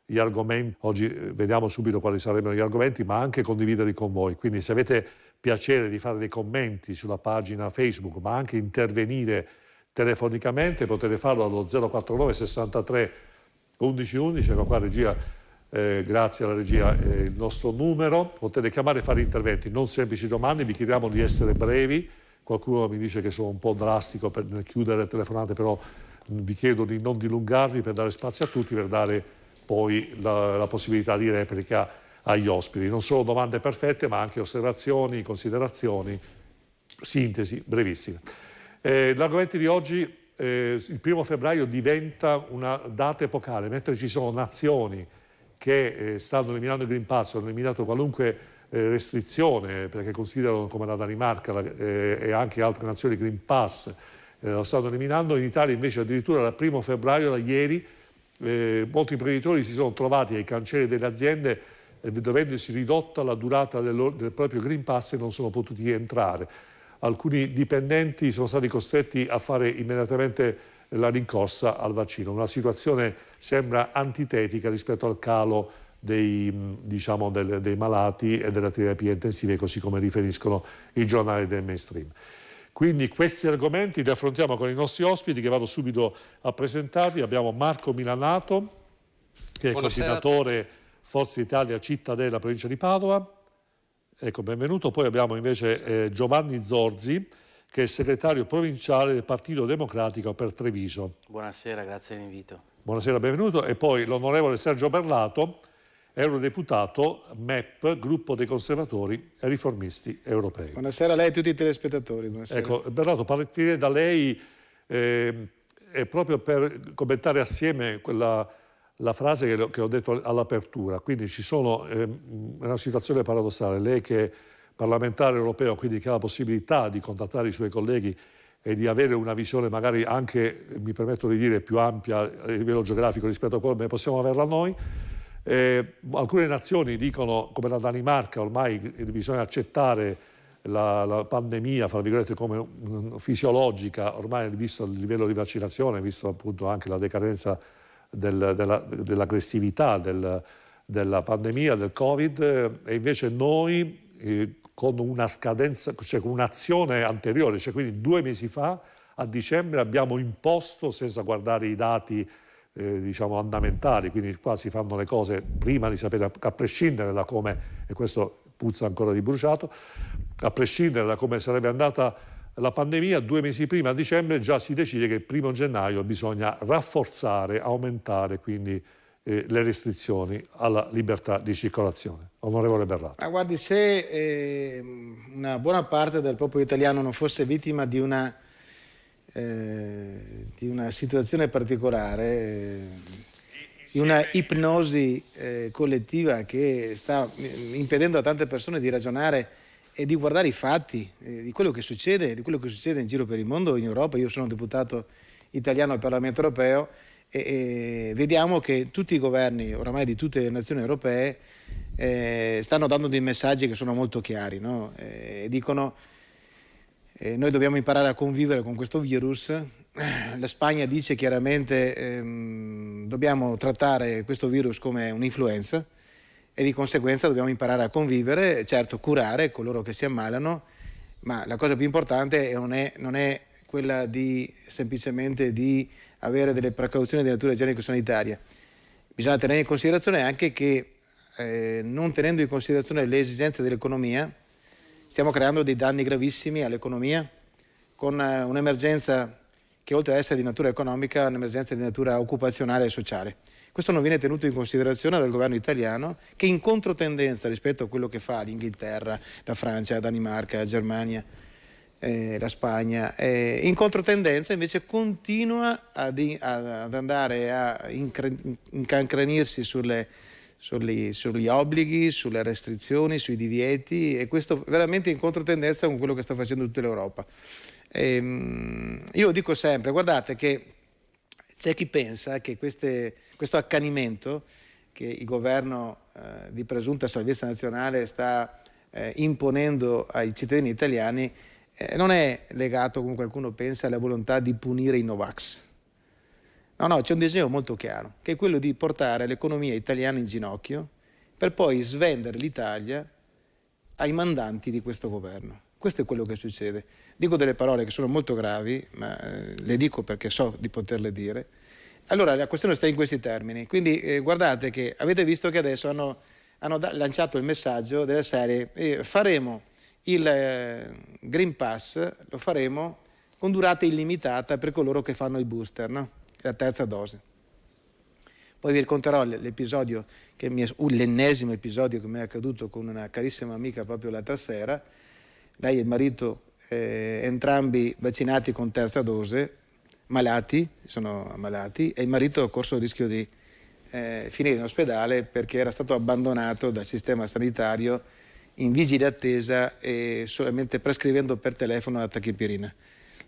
gli argomenti. Oggi vediamo subito quali sarebbero gli argomenti, ma anche condividerli con voi. Quindi se avete piacere di fare dei commenti sulla pagina Facebook, ma anche intervenire telefonicamente, potete farlo allo 049 63 11 11, ecco qua regia, grazie alla regia, il nostro numero. Potete chiamare e fare interventi, non semplici domande, vi chiediamo di essere brevi. Qualcuno mi dice che sono un po' drastico nel chiudere le telefonate, però vi chiedo di non dilungarvi per dare spazio a tutti, per dare poi la possibilità di replica agli ospiti. Non solo domande perfette, ma anche osservazioni, considerazioni, sintesi brevissime. L'argomento di oggi, il 1° febbraio diventa una data epocale, mentre ci sono nazioni che stanno eliminando il Green Pass, hanno eliminato qualunque restrizione, perché considerano, come la Danimarca e anche altre nazioni, Green Pass lo stanno eliminando. In Italia invece addirittura dal 1° febbraio, da ieri, molti imprenditori si sono trovati ai cancelli delle aziende dovendosi ridotta la durata del proprio Green Pass e non sono potuti entrare. Alcuni dipendenti sono stati costretti a fare immediatamente la rincorsa al vaccino. Una situazione sembra antitetica rispetto al calo dei malati e delle terapie intensive, così come riferiscono i giornali del mainstream. Quindi questi argomenti li affrontiamo con i nostri ospiti, che vado subito a presentarvi. Abbiamo Marco Milanato, che è coordinatore Forza Italia Cittadella, provincia di Padova. Ecco, benvenuto. Poi abbiamo invece Giovanni Zorzi, che è segretario provinciale del Partito Democratico per Treviso. Buonasera, grazie dell'invito. Buonasera, benvenuto. E poi l'onorevole Sergio Berlato, eurodeputato MEP, gruppo dei conservatori e riformisti europei. Buonasera a lei e a tutti i telespettatori. Buonasera. Ecco, Berlato, partirei da lei proprio per commentare assieme la frase che ho detto all'apertura. Quindi ci sono, è una situazione paradossale, lei che è parlamentare europeo, quindi che ha la possibilità di contattare i suoi colleghi e di avere una visione magari anche, mi permetto di dire, più ampia a livello geografico rispetto a come possiamo averla noi. Alcune nazioni dicono, come la Danimarca, ormai bisogna accettare la pandemia, fra virgolette, come fisiologica, ormai visto il livello di vaccinazione, visto appunto anche la decadenza dell'aggressività della pandemia, del Covid, e invece noi con una scadenza, cioè con un'azione anteriore, cioè quindi 2 mesi fa, a dicembre, abbiamo imposto, senza guardare i dati andamentali, quindi qua si fanno le cose prima di sapere, a prescindere da come, e questo puzza ancora di bruciato, a prescindere da come sarebbe andata la pandemia, 2 mesi prima, a dicembre, già si decide che il 1° gennaio bisogna rafforzare, aumentare quindi le restrizioni alla libertà di circolazione. Onorevole Berlato. Ma guardi, se una buona parte del popolo italiano non fosse vittima di una situazione particolare, di una ipnosi collettiva che sta impedendo a tante persone di ragionare e di guardare i fatti di quello che succede in giro per il mondo, in Europa. Io sono un deputato italiano al Parlamento europeo e vediamo che tutti i governi oramai di tutte le nazioni europee stanno dando dei messaggi che sono molto chiari, no? Dicono noi dobbiamo imparare a convivere con questo virus. La Spagna dice chiaramente dobbiamo trattare questo virus come un'influenza e di conseguenza dobbiamo imparare a convivere, certo curare coloro che si ammalano, ma la cosa più importante non è quella di semplicemente di avere delle precauzioni di natura igienico-sanitaria. Bisogna tenere in considerazione anche che non tenendo in considerazione le esigenze dell'economia stiamo creando dei danni gravissimi all'economia, con un'emergenza che oltre ad essere di natura economica è un'emergenza di natura occupazionale e sociale. Questo non viene tenuto in considerazione dal governo italiano, che in controtendenza rispetto a quello che fa l'Inghilterra, la Francia, la Danimarca, la Germania, la Spagna, in controtendenza invece continua ad andare a incancrenirsi sugli obblighi, sulle restrizioni, sui divieti, e questo veramente in controtendenza con quello che sta facendo tutta l'Europa. Io dico sempre, guardate che c'è chi pensa che questo accanimento che il governo di presunta salvezza nazionale sta imponendo ai cittadini italiani non è legato, come qualcuno pensa, alla volontà di punire i Novax. No, c'è un disegno molto chiaro, che è quello di portare l'economia italiana in ginocchio per poi svendere l'Italia ai mandanti di questo governo. Questo è quello che succede. Dico delle parole che sono molto gravi, ma le dico perché so di poterle dire. Allora, la questione sta in questi termini. Quindi guardate che avete visto che adesso hanno lanciato il messaggio della serie faremo il Green Pass, lo faremo con durata illimitata per coloro che fanno il booster, no? La terza dose. Poi vi racconterò l'episodio, l'ennesimo episodio che mi è accaduto con una carissima amica proprio l'altra sera. Lei e il marito, entrambi vaccinati con terza dose, sono ammalati, e il marito ha corso il rischio di finire in ospedale perché era stato abbandonato dal sistema sanitario in vigile attesa e solamente prescrivendo per telefono la tachipirina.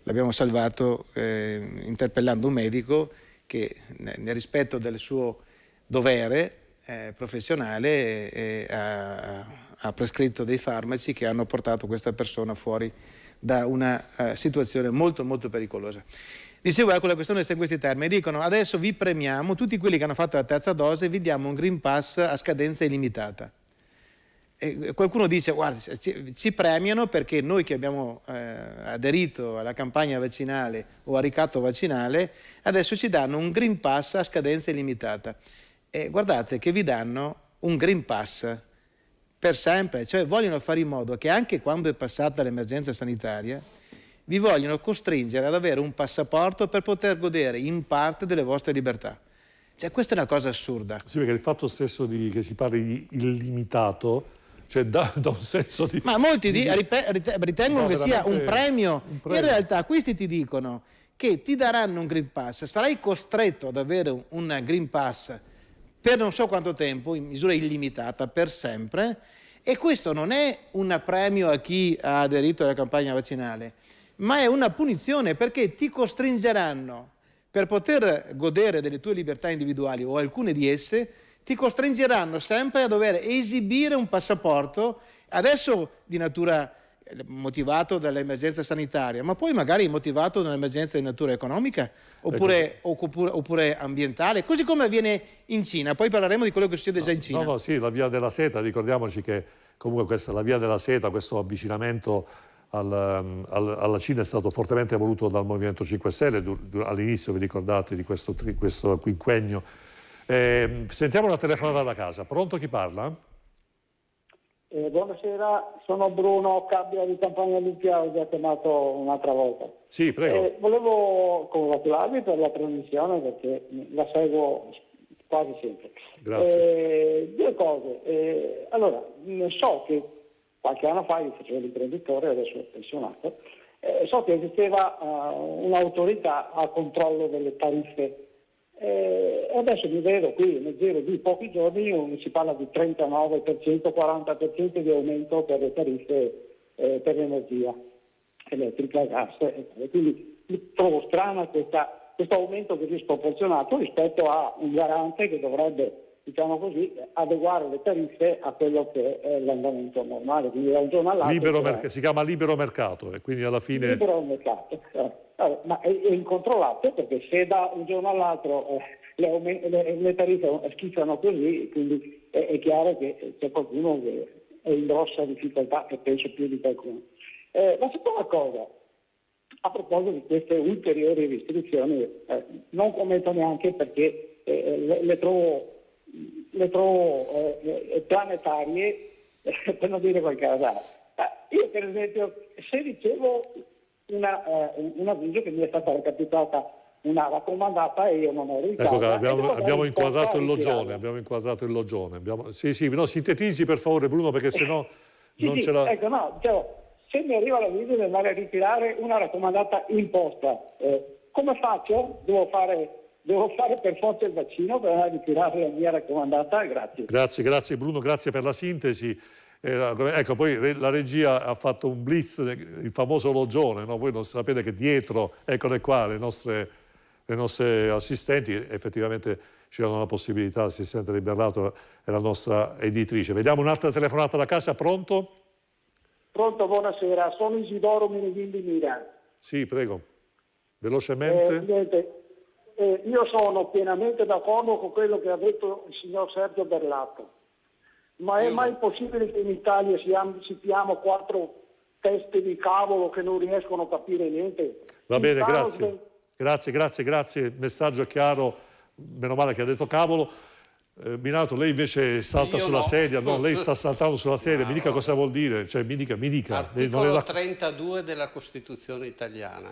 L'abbiamo salvato interpellando un medico che nel rispetto del suo dovere professionale ha prescritto dei farmaci che hanno portato questa persona fuori da una situazione molto molto pericolosa. Dicevo, ecco, la questione sta in questi termini. Dicono: adesso vi premiamo, tutti quelli che hanno fatto la terza dose, vi diamo un Green Pass a scadenza illimitata. E qualcuno dice: guarda, ci premiano perché noi che abbiamo aderito alla campagna vaccinale o al ricatto vaccinale, adesso ci danno un Green Pass a scadenza illimitata. E guardate che vi danno un Green Pass per sempre, cioè vogliono fare in modo che anche quando è passata l'emergenza sanitaria vi vogliono costringere ad avere un passaporto per poter godere in parte delle vostre libertà. Cioè, questa è una cosa assurda. Sì, perché il fatto stesso che si parli di illimitato, cioè da un senso di... Ma molti ritengono che sia un premio. In realtà questi ti dicono che ti daranno un Green Pass, sarai costretto ad avere un Green Pass per non so quanto tempo, in misura illimitata, per sempre, e questo non è un premio a chi ha aderito alla campagna vaccinale, ma è una punizione, perché ti costringeranno, per poter godere delle tue libertà individuali o alcune di esse, ti costringeranno sempre a dover esibire un passaporto, adesso di natura motivato dall'emergenza sanitaria, ma poi magari motivato dall'emergenza di natura economica oppure ambientale, così come avviene in Cina. Poi parleremo di quello che succede già in Cina. No, sì, la via della seta, ricordiamoci che comunque la via della seta, questo avvicinamento alla Cina è stato fortemente voluto dal Movimento 5 Stelle all'inizio, vi ricordate, di questo quinquennio. Sentiamo una telefonata da casa. Pronto, chi parla? Buonasera, sono Bruno Cabbia di Campagna Olimpia, ho già chiamato un'altra volta. Sì, prego. Volevo congratularvi per la trasmissione perché la seguo quasi sempre. Grazie. Due cose. Allora, so che qualche anno fa io facevo l'imprenditore, adesso sono pensionato, so che esisteva un'autorità a controllo delle tariffe. Adesso mi vedo qui nel giro di pochi giorni si parla di 39%, 40% di aumento per le tariffe per l'energia elettrica, gas, quindi trovo strana questo aumento così sproporzionato rispetto a un garante che dovrebbe, diciamo così, adeguare le tariffe a quello che è l'andamento normale, quindi da un giorno all'altro. Si chiama libero mercato e quindi alla fine... Libero mercato, ma è incontrollato, perché se da un giorno all'altro le tariffe schizzano così, quindi è chiaro che c'è qualcuno che è in grossa difficoltà, e penso più di qualcuno. La seconda cosa, a proposito di queste ulteriori restrizioni, non commento neanche perché le trovo planetarie, per non dire qualche cosa. Io per esempio, se ricevo un avviso che mi è stata recapitata una raccomandata e io non ero in casa. Ecco, abbiamo inquadrato il logione. Sì, no, sintetizzi per favore, Bruno, perché sennò non ce la... Ecco, no, se mi arriva l'avviso di andare a ritirare una raccomandata imposta, come faccio? Devo fare per forza il vaccino per andare a ritirare la mia raccomandata? Grazie. Grazie Bruno, grazie per la sintesi. Ecco, poi la regia ha fatto un blitz, il famoso logione, no? Voi non sapete che dietro, eccole qua, le nostre assistenti, effettivamente ci danno la possibilità, l'assistente Liberlato è la nostra editrice. Vediamo un'altra telefonata da casa, pronto? Pronto, buonasera, sono Isidoro Meneghin di Milano. Sì, prego, velocemente. io sono pienamente d'accordo con quello che ha detto il signor Sergio Berlato, ma è mai possibile che in Italia siamo 4 teste di cavolo che non riescono a capire niente? Va bene, grazie. Grazie, il messaggio è chiaro, meno male che ha detto cavolo. Minato, lei invece salta sulla sedia, no, lei sta saltando sulla sedia, mi dica cosa vuol dire, cioè mi dica. Articolo 32 della Costituzione italiana.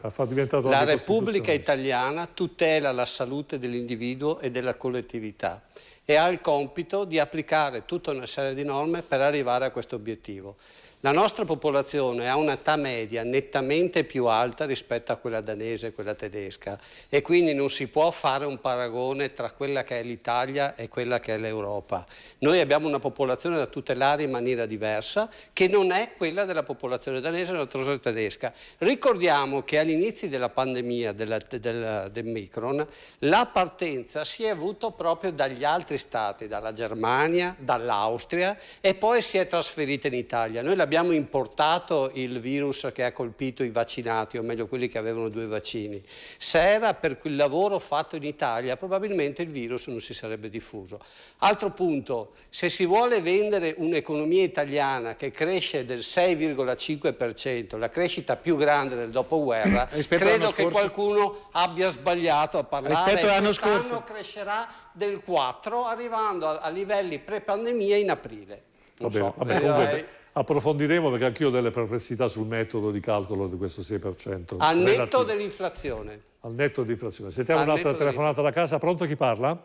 La Repubblica italiana tutela la salute dell'individuo e della collettività e ha il compito di applicare tutta una serie di norme per arrivare a questo obiettivo. La nostra popolazione ha un'età media nettamente più alta rispetto a quella danese e quella tedesca e quindi non si può fare un paragone tra quella che è l'Italia e quella che è l'Europa. Noi abbiamo una popolazione da tutelare in maniera diversa che non è quella della popolazione danese o tedesca. Ricordiamo che all'inizio della pandemia del Micron la partenza si è avuta proprio dagli altri stati, dalla Germania, dall'Austria e poi si è trasferita in Italia. Noi abbiamo importato il virus che ha colpito i vaccinati, o meglio quelli che avevano 2 vaccini. Se era per quel lavoro fatto in Italia, probabilmente il virus non si sarebbe diffuso. Altro punto, se si vuole vendere un'economia italiana che cresce del 6,5%, la crescita più grande del dopoguerra, credo che qualcuno abbia sbagliato a parlare. Quest'anno crescerà del 4%, arrivando a livelli pre-pandemia in aprile. Comunque, approfondiremo perché anch'io ho delle perplessità sul metodo di calcolo di questo 6%. Al netto dell'inflazione. Al netto dell'inflazione. Sentiamo un'altra telefonata da casa. Pronto, chi parla?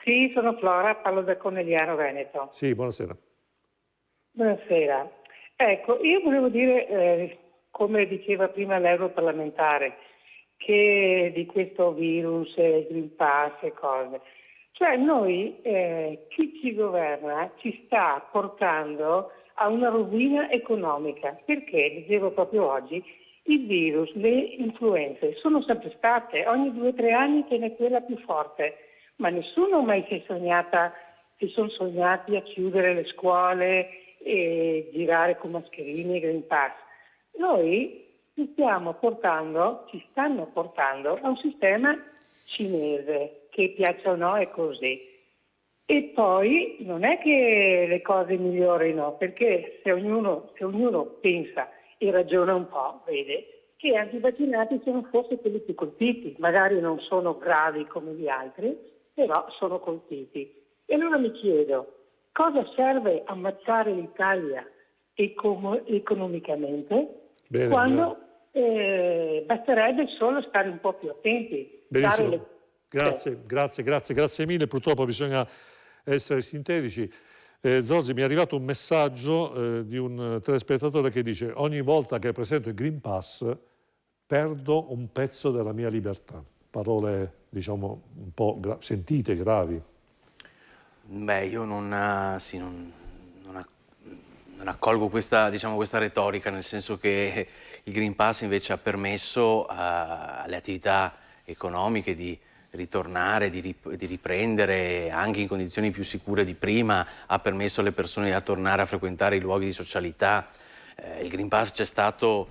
Sì, sono Flora, parlo da Conegliano Veneto. Sì, buonasera. Buonasera. Ecco, io volevo dire, come diceva prima l'europarlamentare, che di questo virus, Green Pass e cose. Cioè noi, chi ci governa, ci sta portando a una rovina economica, perché, leggevo proprio oggi, il virus, le influenze sono sempre state, ogni 2 o 3 anni ce n'è quella più forte, ma nessuno mai si sono sognati a chiudere le scuole e girare con mascherine e Green Pass. Noi ci stanno portando a un sistema cinese, che piaccia o no è così. E poi non è che le cose migliorino, perché se ognuno pensa e ragiona un po', vede che gli antivaccinati sono forse quelli più colpiti, magari non sono gravi come gli altri, però sono colpiti. E allora mi chiedo, cosa serve ammazzare l'Italia economicamente quando basterebbe solo stare un po' più attenti. Benissimo. Grazie mille. Purtroppo bisogna essere sintetici. Zorzi, mi è arrivato un messaggio di un telespettatore che dice: ogni volta che presento il Green Pass perdo un pezzo della mia libertà. Parole, diciamo, un po' sentite, gravi. Beh, io non accolgo questa retorica, nel senso che il Green Pass invece ha permesso alle attività economiche di ritornare, di riprendere anche in condizioni più sicure di prima, ha permesso alle persone di tornare a frequentare i luoghi di socialità. Il Green Pass c'è stato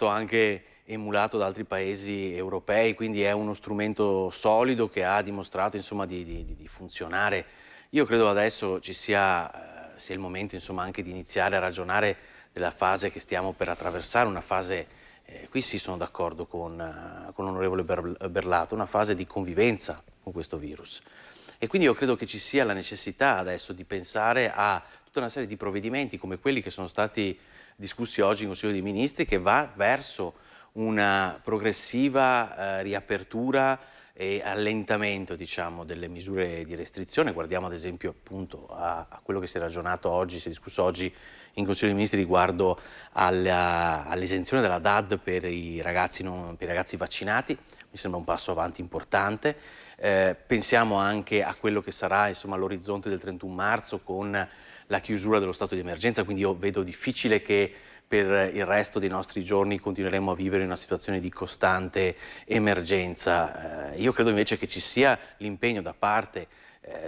anche emulato da altri paesi europei, quindi è uno strumento solido che ha dimostrato, insomma, di funzionare. Io credo adesso sia il momento, insomma, anche di iniziare a ragionare della fase che stiamo per attraversare, una fase, qui sì sono d'accordo con l'onorevole Berlato, una fase di convivenza con questo virus. E quindi io credo che ci sia la necessità adesso di pensare a tutta una serie di provvedimenti come quelli che sono stati discussi oggi in Consiglio dei Ministri, che va verso una progressiva riapertura e allentamento, diciamo, delle misure di restrizione. Guardiamo ad esempio appunto a quello che si è ragionato oggi, si è discusso oggi in Consiglio dei Ministri riguardo all'esenzione della DAD per i ragazzi vaccinati. Mi sembra un passo avanti importante. Pensiamo anche a quello che sarà, insomma, l'orizzonte del 31 marzo con la chiusura dello stato di emergenza, quindi io vedo difficile che per il resto dei nostri giorni continueremo a vivere in una situazione di costante emergenza. Io credo invece che ci sia l'impegno da parte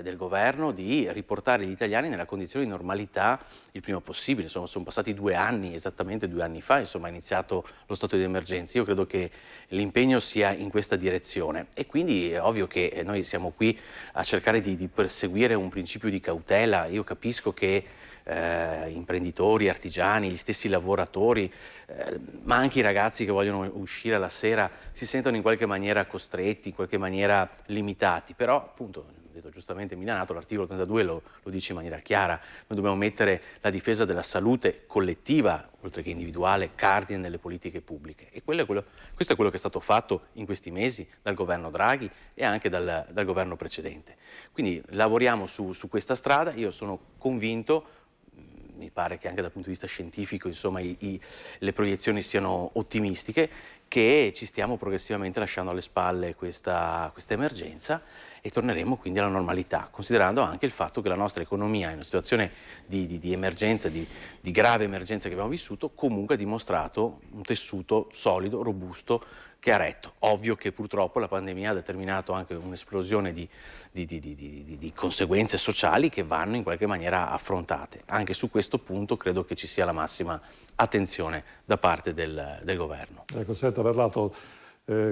del governo di riportare gli italiani nella condizione di normalità il prima possibile. Insomma, sono passati 2 anni, esattamente 2 anni fa, insomma, è iniziato lo stato di emergenza. Io credo che l'impegno sia in questa direzione e quindi è ovvio che noi siamo qui a cercare di perseguire un principio di cautela. Io capisco che imprenditori, artigiani, gli stessi lavoratori, ma anche i ragazzi che vogliono uscire la sera si sentono in qualche maniera costretti, in qualche maniera limitati, però appunto, detto giustamente Milanato, l'articolo 32 lo dice in maniera chiara: noi dobbiamo mettere la difesa della salute collettiva, oltre che individuale, cardine nelle politiche pubbliche, e questo è quello che è stato fatto in questi mesi dal governo Draghi e anche dal governo precedente. Quindi lavoriamo su questa strada. Io sono convinto, mi pare che anche dal punto di vista scientifico, insomma, le proiezioni siano ottimistiche, che ci stiamo progressivamente lasciando alle spalle questa emergenza e torneremo quindi alla normalità, considerando anche il fatto che la nostra economia, in una situazione di emergenza, di grave emergenza che abbiamo vissuto, comunque ha dimostrato un tessuto solido, robusto, che ha retto. Ovvio che purtroppo la pandemia ha determinato anche un'esplosione di conseguenze sociali che vanno in qualche maniera affrontate. Anche su questo punto credo che ci sia la massima attenzione da parte del governo. Ecco, senta Berlato,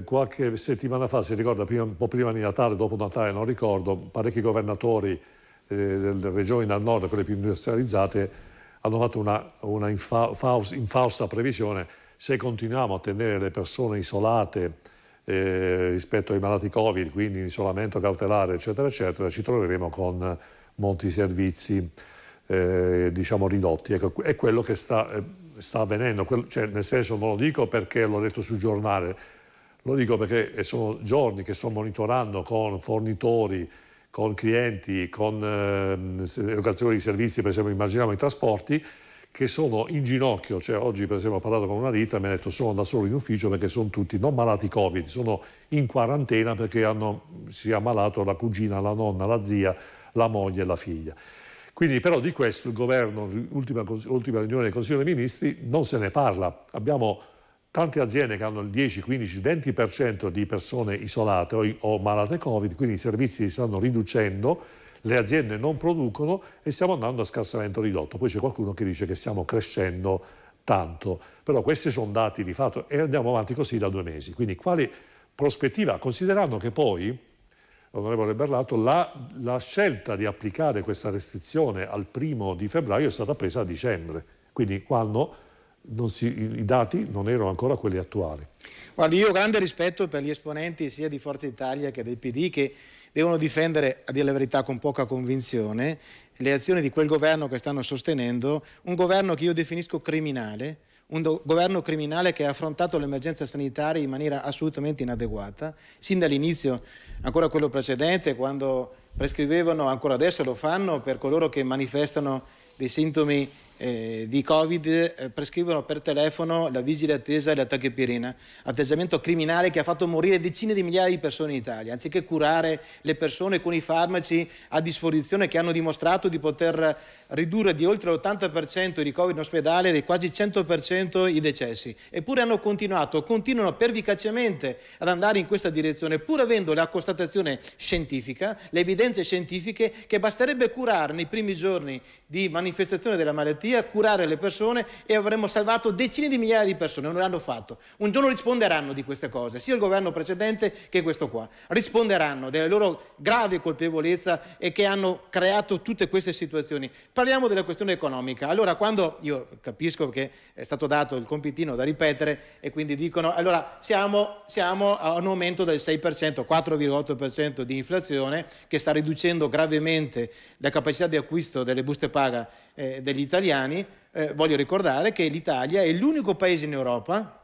qualche settimana fa, si ricorda, un po' prima di Natale, dopo Natale, non ricordo, parecchi governatori delle regioni dal nord, quelle più industrializzate, hanno fatto una infausta previsione: se continuiamo a tenere le persone isolate rispetto ai malati Covid, quindi in isolamento cautelare, eccetera, eccetera, ci troveremo con molti servizi diciamo ridotti. Ecco, è quello che sta avvenendo, cioè, nel senso, non lo dico perché l'ho letto sul giornale, lo dico perché sono giorni che sto monitorando con fornitori, con clienti, con erogazioni di servizi, per esempio immaginiamo i trasporti, che sono in ginocchio. Cioè, oggi per esempio ho parlato con una ditta e mi ha detto: sono da solo in ufficio perché sono tutti non malati Covid, sono in quarantena perché si è ammalato la cugina, la nonna, la zia, la moglie e la figlia. Quindi però di questo il governo, ultima riunione del Consiglio dei Ministri, non se ne parla. Abbiamo tante aziende che hanno il 10, 15, 20% di persone isolate o malate Covid, quindi i servizi si stanno riducendo, le aziende non producono e stiamo andando a scarsamento ridotto. Poi c'è qualcuno che dice che stiamo crescendo tanto, però questi sono dati di fatto e andiamo avanti così da 2 mesi. Quindi quale prospettiva, considerando che poi, onorevole Berlato, la scelta di applicare questa restrizione al 1° di febbraio è stata presa a dicembre, quindi quando i dati non erano ancora quelli attuali. Guardi, io ho grande rispetto per gli esponenti sia di Forza Italia che del PD, che devono difendere, a dire la verità con poca convinzione, le azioni di quel governo che stanno sostenendo, un governo che io definisco criminale, un governo criminale che ha affrontato l'emergenza sanitaria in maniera assolutamente inadeguata, sin dall'inizio, ancora quello precedente, quando prescrivevano, ancora adesso lo fanno, per coloro che manifestano dei sintomi di Covid, prescrivono per telefono la visita attesa e la tachipirina, atteggiamento criminale che ha fatto morire decine di migliaia di persone in Italia, anziché curare le persone con i farmaci a disposizione che hanno dimostrato di poter ridurre di oltre l'80% i ricoveri in ospedale e di quasi 100% i decessi. Eppure continuano pervicacemente ad andare in questa direzione, pur avendo la constatazione scientifica, le evidenze scientifiche che basterebbe curare nei primi giorni di manifestazione della malattia, curare le persone e avremmo salvato decine di migliaia di persone. Non l'hanno fatto. Un giorno risponderanno di queste cose, sia il governo precedente che questo qua. Risponderanno della loro grave colpevolezza e che hanno creato tutte queste situazioni. Parliamo della questione economica. Allora, quando io capisco che è stato dato il compitino da ripetere e quindi dicono allora siamo a un aumento del 6%, 4,8% di inflazione che sta riducendo gravemente la capacità di acquisto delle buste paga degli italiani, voglio ricordare che l'Italia è l'unico paese in Europa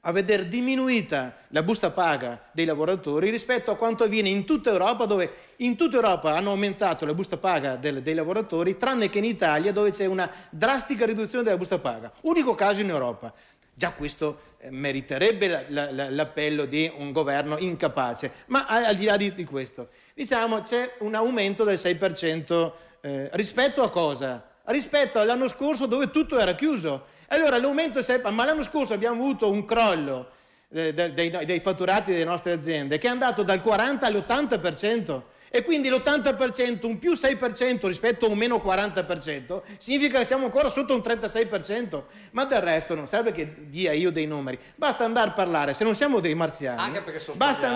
a veder diminuita la busta paga dei lavoratori rispetto a quanto avviene in tutta Europa, dove in tutta Europa hanno aumentato la busta paga dei lavoratori, tranne che in Italia, dove c'è una drastica riduzione della busta paga. Unico caso in Europa. Già questo meriterebbe l'appello di un governo incapace. Ma al di là di questo, diciamo c'è un aumento del 6%. Rispetto a cosa? Rispetto all'anno scorso dove tutto era chiuso. Allora l'aumento è sempre, ma l'anno scorso abbiamo avuto un crollo dei fatturati delle nostre aziende che è andato dal 40 all'80%. E quindi l'80%, un più 6% rispetto a un meno 40%, significa che siamo ancora sotto un 36%. Ma del resto non serve che dia io dei numeri, basta andare a parlare, se non siamo dei marziani, anche perché sono basta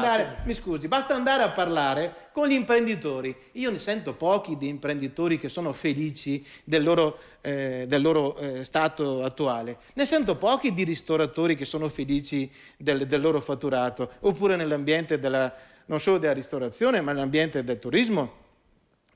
andare a parlare con gli imprenditori. Io ne sento pochi di imprenditori che sono felici del loro stato attuale, ne sento pochi di ristoratori che sono felici del loro fatturato, oppure nell'ambiente non solo della ristorazione, ma nell'ambiente del turismo,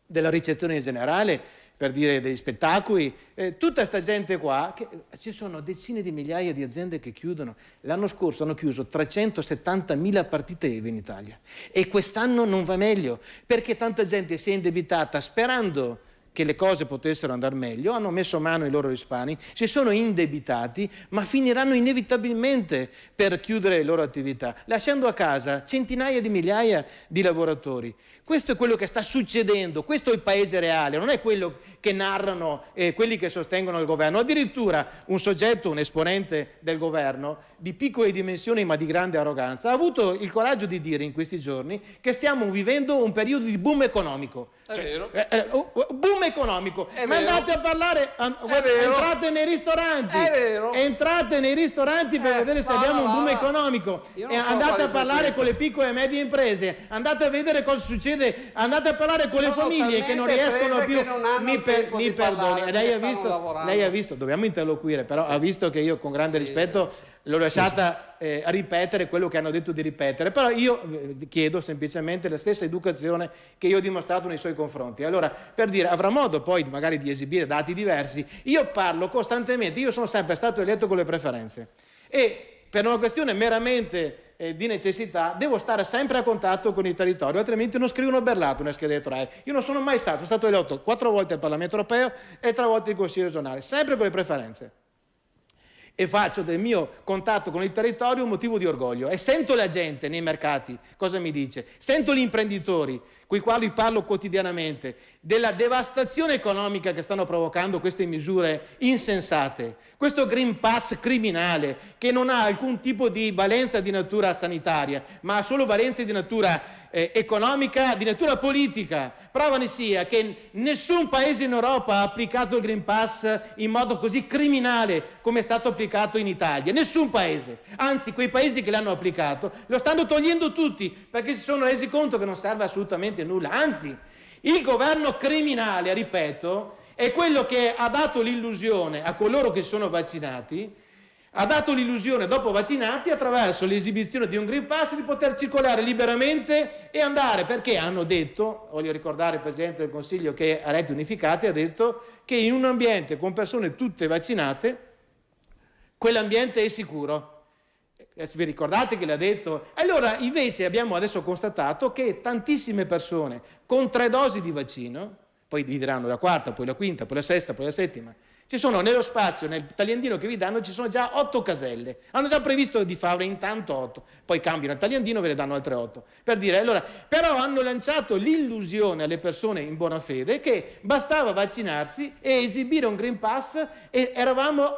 della ricezione in generale, per dire degli spettacoli, tutta sta gente qua, ci sono decine di migliaia di aziende che chiudono. L'anno scorso hanno chiuso 370.000 partite IVA in Italia e quest'anno non va meglio, perché tanta gente si è indebitata sperando che le cose potessero andare meglio, hanno messo mano ai loro risparmi, si sono indebitati, ma finiranno inevitabilmente per chiudere le loro attività, lasciando a casa centinaia di migliaia di lavoratori. Questo è quello che sta succedendo, questo è il paese reale, non è quello che narrano quelli che sostengono il governo. Addirittura un esponente del governo, di piccole dimensioni ma di grande arroganza, ha avuto il coraggio di dire in questi giorni che stiamo vivendo un periodo di boom economico. Boom economico. Ma andate a parlare, entrate nei ristoranti, per vedere se abbiamo un boom economico, andate a parlare con le piccole e medie imprese, andate a vedere cosa succede, andate a parlare con le famiglie che non riescono più. Mi perdoni, lei ha visto, dobbiamo interloquire, però ha visto che io con grande rispetto l'ho lasciata ripetere quello che hanno detto di ripetere, però io chiedo semplicemente la stessa educazione che io ho dimostrato nei suoi confronti. Allora, per dire, avrà modo poi magari di esibire dati diversi. Io parlo costantemente, io sono sempre stato eletto con le preferenze e per una questione meramente di necessità devo stare sempre a contatto con il territorio, altrimenti non scrivono berlato una scheda elettorale. Io non sono mai sono stato eletto 4 volte al Parlamento europeo e 3 volte in Consiglio regionale, sempre con le preferenze. E faccio del mio contatto con il territorio un motivo di orgoglio e sento la gente nei mercati cosa mi dice, sento gli imprenditori con i quali parlo quotidianamente della devastazione economica che stanno provocando queste misure insensate, questo Green Pass criminale che non ha alcun tipo di valenza di natura sanitaria ma ha solo valenza di natura economica, di natura politica. Prova ne sia che nessun paese in Europa ha applicato il Green Pass in modo così criminale come è stato applicato in Italia, nessun paese, anzi quei paesi che l'hanno applicato lo stanno togliendo tutti perché si sono resi conto che non serve assolutamente nulla, anzi il governo criminale, ripeto, è quello che ha dato l'illusione a coloro che sono vaccinati, ha dato l'illusione dopo vaccinati attraverso l'esibizione di un Green Pass di poter circolare liberamente e andare, perché hanno detto, voglio ricordare il Presidente del Consiglio che a Reti Unificate ha detto che in un ambiente con persone tutte vaccinate quell'ambiente è sicuro. Vi ricordate che l'ha detto? Allora invece abbiamo adesso constatato che tantissime persone con 3 dosi di vaccino, poi vi diranno la 4ª, poi la 5ª, poi la 6ª, poi la 7ª, ci sono nello spazio, nel tagliandino che vi danno, ci sono già 8 caselle. Hanno già previsto di fare intanto 8, poi cambiano il tagliandino, ve ne danno altre 8. Per dire, allora, però hanno lanciato l'illusione alle persone in buona fede che bastava vaccinarsi e esibire un Green Pass e eravamo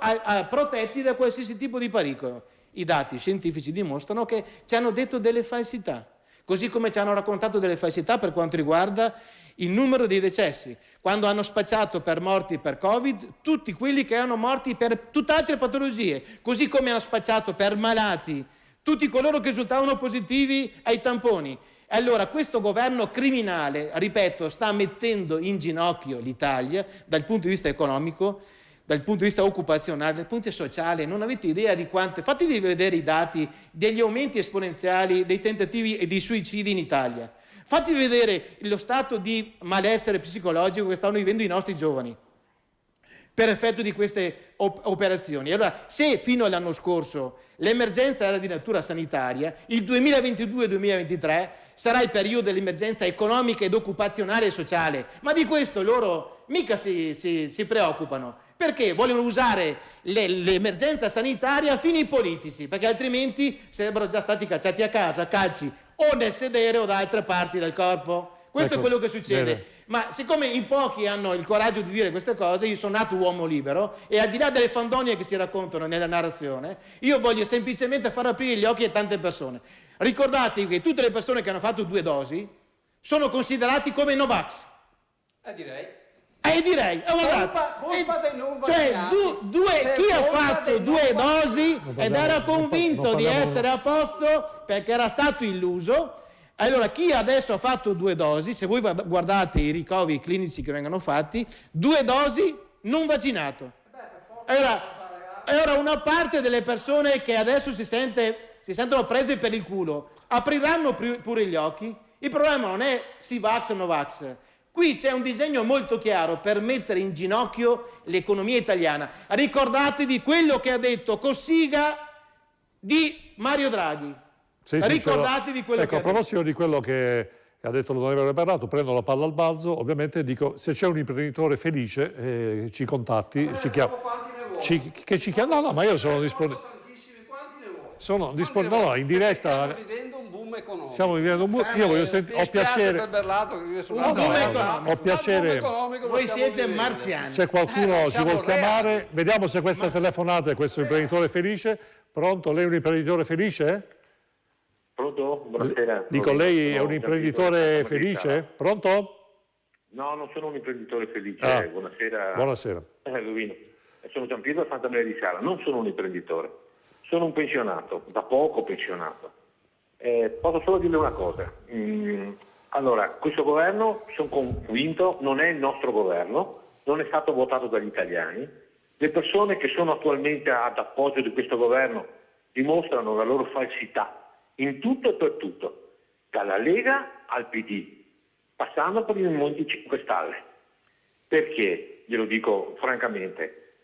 protetti da qualsiasi tipo di pericolo. I dati scientifici dimostrano che ci hanno detto delle falsità, così come ci hanno raccontato delle falsità per quanto riguarda il numero dei decessi, quando hanno spacciato per morti per Covid tutti quelli che erano morti per tutt'altre patologie, così come hanno spacciato per malati tutti coloro che risultavano positivi ai tamponi. Allora questo governo criminale, ripeto, sta mettendo in ginocchio l'Italia dal punto di vista economico, dal punto di vista occupazionale, dal punto di vista sociale. Non avete idea di quante... Fatevi vedere i dati degli aumenti esponenziali dei tentativi e dei suicidi in Italia. Fatti vedere lo stato di malessere psicologico che stanno vivendo i nostri giovani per effetto di queste operazioni. Allora, se fino all'anno scorso l'emergenza era di natura sanitaria, il 2022-2023 sarà il periodo dell'emergenza economica ed occupazionale e sociale. Ma di questo loro mica si preoccupano, perché vogliono usare l'emergenza sanitaria a fini politici, perché altrimenti sarebbero già stati cacciati a casa, calci o nel sedere o da altre parti del corpo. Questo è quello che succede. Bene. Ma siccome in pochi hanno il coraggio di dire queste cose, io sono nato uomo libero e al di là delle fandonie che si raccontano nella narrazione, io voglio semplicemente far aprire gli occhi a tante persone. Ricordatevi che tutte le persone che hanno fatto 2 dosi sono considerati come Novax. Direi. Colpa dei non vaccinati. Chi ha fatto 2 dosi ed era convinto di essere a posto perché era stato illuso, allora chi adesso ha fatto 2 dosi, se voi guardate i ricoveri clinici che vengono fatti, 2 dosi non vaccinato. Allora una parte delle persone che adesso si sentono prese per il culo apriranno pure gli occhi. Il problema non è sì vax o no vax. Qui c'è un disegno molto chiaro per mettere in ginocchio l'economia italiana. Ricordatevi quello che ha detto Cossiga di Mario Draghi. Ricordatevi quello che ha detto. A proposito di quello che ha detto l'onorevole Bernato, prendo la palla al balzo, ovviamente dico, se c'è un imprenditore felice ci contatti, ci chiama. No, ma io sono disponibile. Sono disponibile, no, in diretta. Stiamo vivendo un boom. Io voglio sentire. Ho piacere. Ho piacere. Voi siete marziani. Se qualcuno ci vuol chiamare, vediamo se questa telefonata è questo imprenditore felice. Pronto? Lei è un imprenditore felice? Pronto? Buonasera. Dico, lei è un imprenditore felice? Pronto? No, non sono un imprenditore felice. Buonasera. Buonasera. Lovino. Sono Giampietro da Santa Maria di Sala. Non sono un imprenditore. Sono un pensionato, da poco pensionato. Posso solo dire una cosa. Allora, questo governo, sono convinto, non è il nostro governo, non è stato votato dagli italiani. Le persone che sono attualmente ad appoggio di questo governo dimostrano la loro falsità in tutto e per tutto, dalla Lega al PD, passando per il Movimento 5 Stelle. Perché? Glielo dico francamente,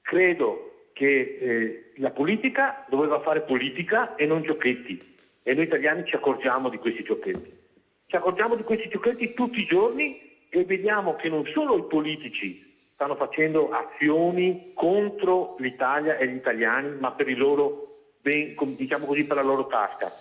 credo che la politica doveva fare politica e non giochetti. E noi italiani ci accorgiamo di questi giochetti. Ci accorgiamo di questi giochetti tutti i giorni e vediamo che non solo i politici stanno facendo azioni contro l'Italia e gli italiani, ma per il loro diciamo così, per la loro tasca,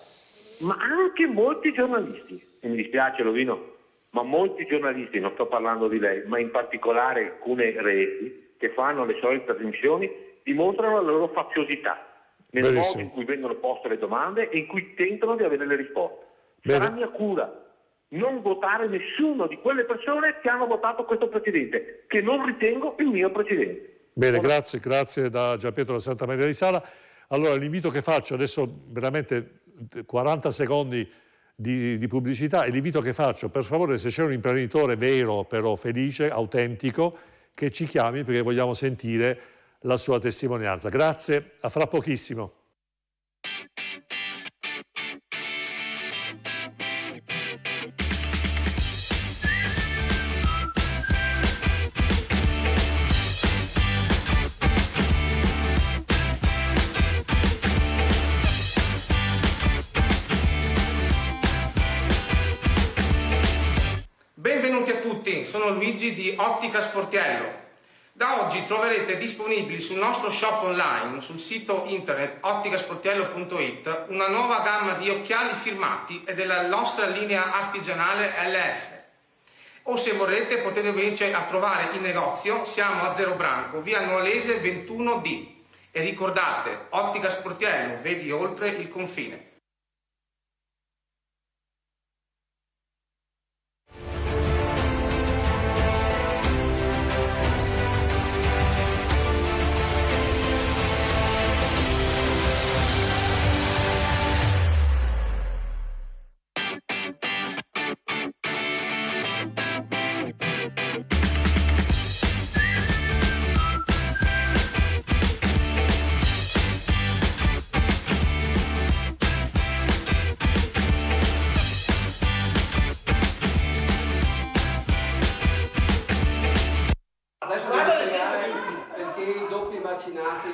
ma anche molti giornalisti. E mi dispiace, Lovino, ma molti giornalisti, non sto parlando di lei, ma in particolare alcune reti che fanno le solite trasmissioni, dimostrano la loro faziosità nel modo in cui vengono poste le domande e in cui tentano di avere le risposte. Sarà mia cura non votare nessuno di quelle persone che hanno votato questo Presidente, che non ritengo il mio Presidente. Bene, grazie da Giampietro da Santa Maria di Sala. Allora l'invito che faccio adesso, veramente 40 secondi di pubblicità, e l'invito che faccio, per favore, se c'è un imprenditore vero, però felice, autentico, che ci chiami perché vogliamo sentire la sua testimonianza. Grazie, a fra pochissimo. Benvenuti a tutti, sono Luigi di Ottica Sportiello. Da oggi troverete disponibili sul nostro shop online, sul sito internet otticasportiello.it, una nuova gamma di occhiali firmati e della nostra linea artigianale LF. O se vorrete potete venirci a trovare in negozio, siamo a Zero Branco, via Nuolese 21D. E ricordate, Ottica Sportiello, vedi oltre il confine.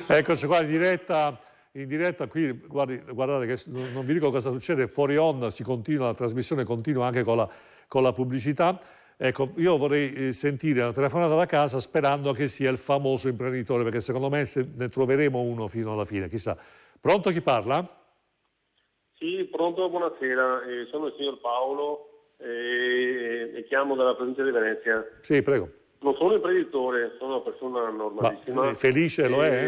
Eccoci qua in diretta qui, guardate che non vi dico cosa succede, fuori onda si continua, la trasmissione continua anche con la pubblicità. Ecco, io vorrei sentire una telefonata da casa sperando che sia il famoso imprenditore, perché secondo me ne troveremo uno fino alla fine, chissà. Pronto, chi parla? Sì, pronto, buonasera, sono il signor Paolo e chiamo dalla provincia di Venezia. Sì, prego. Non sono imprenditore, sono una persona normalissima. Ma felice lo è?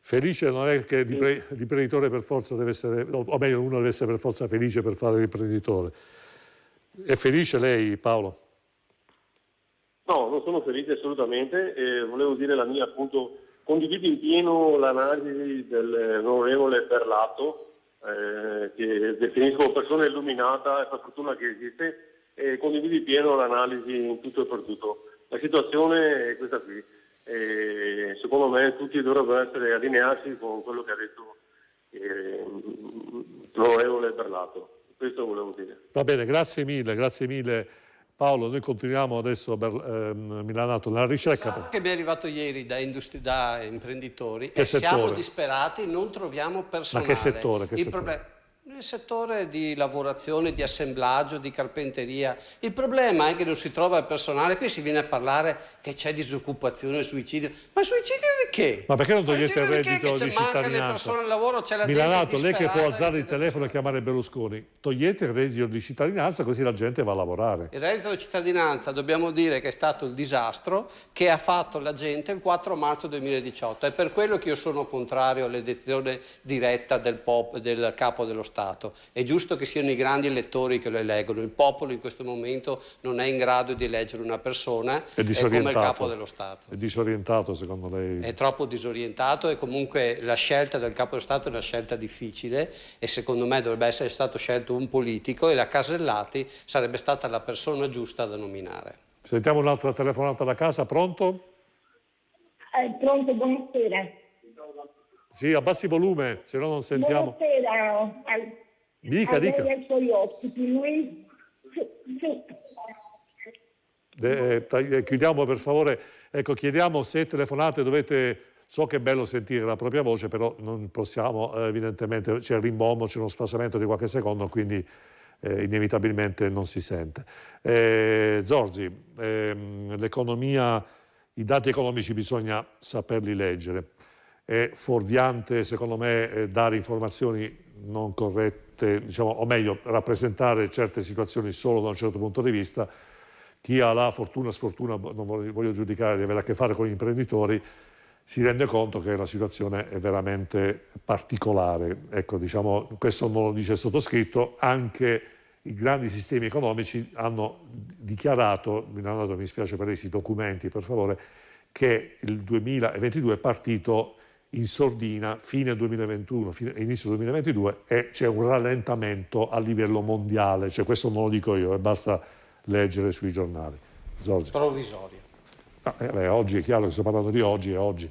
Felice non è che l'imprenditore per forza deve essere, o meglio, uno deve essere per forza felice per fare l'imprenditore. È felice lei, Paolo? No, non sono felice assolutamente. Volevo dire la mia, appunto, condivido in pieno l'analisi dell'onorevole Berlato, che definisco persona illuminata e per fortuna che esiste, e condivido in pieno l'analisi in tutto e per tutto. La situazione è questa qui. Secondo me tutti dovrebbero allinearsi con quello che ha detto l'onorevole Berlato. Questo volevo dire. Va bene, grazie mille Paolo. Noi continuiamo adesso Milanato nella ricerca. Che mi è arrivato ieri da imprenditori che e settore? Siamo disperati, non troviamo personale. Ma che settore? Nel settore di lavorazione, di assemblaggio, di carpenteria. Il problema è che non si trova il personale. Qui si viene a parlare che c'è disoccupazione, suicidio. Ma suicidio di che? Ma perché non togliete il reddito di cittadinanza? Mancano le persone al lavoro, c'è la Milanato, gente lei che può alzare il eccetera. telefono e chiamare Berlusconi, togliete il reddito di cittadinanza così la gente va a lavorare. Il reddito di cittadinanza dobbiamo dire che è stato il disastro che ha fatto la gente il 4 marzo 2018. È per quello che io sono contrario all'elezione diretta del capo dello Stato. È giusto che siano i grandi elettori che lo eleggono. Il popolo in questo momento non è in grado di eleggere una persona come il capo dello Stato. È disorientato secondo lei? È troppo disorientato e comunque la scelta del capo dello Stato è una scelta difficile e secondo me dovrebbe essere stato scelto un politico e la Casellati sarebbe stata la persona giusta da nominare. Sentiamo un'altra telefonata da casa, pronto? Pronto, buonasera. Sì, abbassi il volume, se no non sentiamo. Buonasera. Dica. Ai suoi ospiti. Chiudiamo per favore. Ecco, chiediamo se telefonate dovete... So che è bello sentire la propria voce, però non possiamo, evidentemente, c'è il rimbombo, c'è uno sfasamento di qualche secondo, quindi inevitabilmente non si sente. Zorzi, l'economia, i dati economici bisogna saperli leggere. È fuorviante, secondo me, dare informazioni non corrette, diciamo, o meglio, rappresentare certe situazioni solo da un certo punto di vista. Chi ha la fortuna, sfortuna, non voglio giudicare di avere a che fare con gli imprenditori, si rende conto che la situazione è veramente particolare. Ecco, diciamo, questo non lo dice il sottoscritto, anche i grandi sistemi economici hanno dichiarato, mi spiace per questi documenti per favore, che il 2022 è partito in sordina fine 2021, inizio 2022 e c'è un rallentamento a livello mondiale, cioè questo non lo dico io, basta leggere sui giornali. Zorzi. Provvisorio. Oggi è chiaro che sto parlando di oggi e oggi.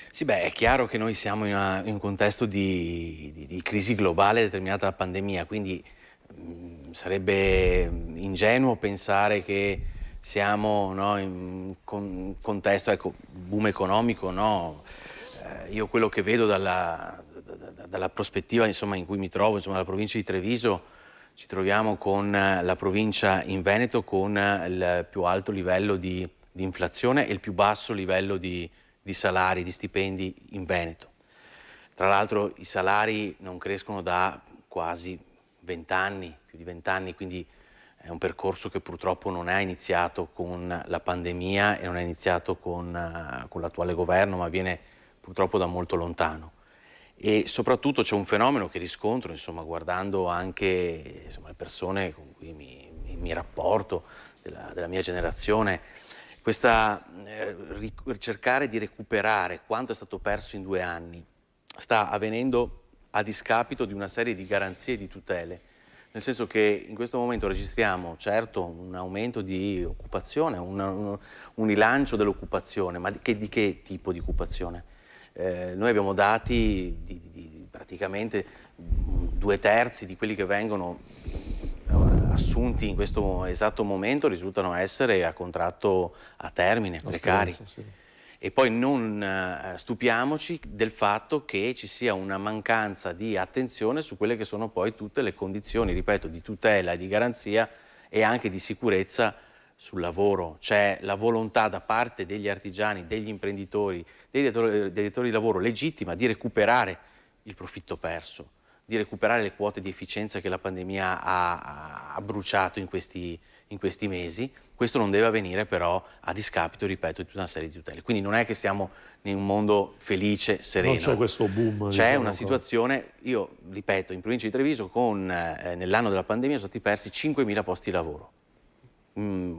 Sì, beh, è chiaro che noi siamo in un contesto di crisi globale determinata dalla pandemia, quindi sarebbe ingenuo pensare che siamo in un contesto, ecco, boom economico, no? Io quello che vedo dalla prospettiva, insomma, in cui mi trovo, insomma, la provincia di Treviso, ci troviamo con la provincia in Veneto con il più alto livello di inflazione e il più basso livello di salari, di stipendi in Veneto. Tra l'altro i salari non crescono da quasi 20 anni, più di 20 anni, quindi è un percorso che purtroppo non è iniziato con la pandemia e non è iniziato con l'attuale governo, ma viene purtroppo da molto lontano. E soprattutto c'è un fenomeno che riscontro, insomma, guardando anche, insomma, le persone con cui mi rapporto, della mia generazione, questa cercare di recuperare quanto è stato perso in 2 anni sta avvenendo a discapito di una serie di garanzie e di tutele, nel senso che in questo momento registriamo certo un aumento di occupazione, un rilancio dell'occupazione, ma di che tipo di occupazione? Noi abbiamo dati di praticamente 2/3 di quelli che vengono assunti in questo esatto momento risultano essere a contratto a termine, precari. Sì. E poi non stupiamoci del fatto che ci sia una mancanza di attenzione su quelle che sono poi tutte le condizioni, ripeto, di tutela e di garanzia e anche di sicurezza sul lavoro. C'è la volontà da parte degli artigiani, degli imprenditori, dei datori di lavoro legittima di recuperare il profitto perso, di recuperare le quote di efficienza che la pandemia ha bruciato in questi mesi. Questo non deve avvenire però a discapito, ripeto, di tutta una serie di tutele. Quindi non è che siamo in un mondo felice, sereno. Non c'è questo boom. C'è una situazione, io ripeto, in provincia di Treviso nell'anno della pandemia sono stati persi 5.000 posti di lavoro.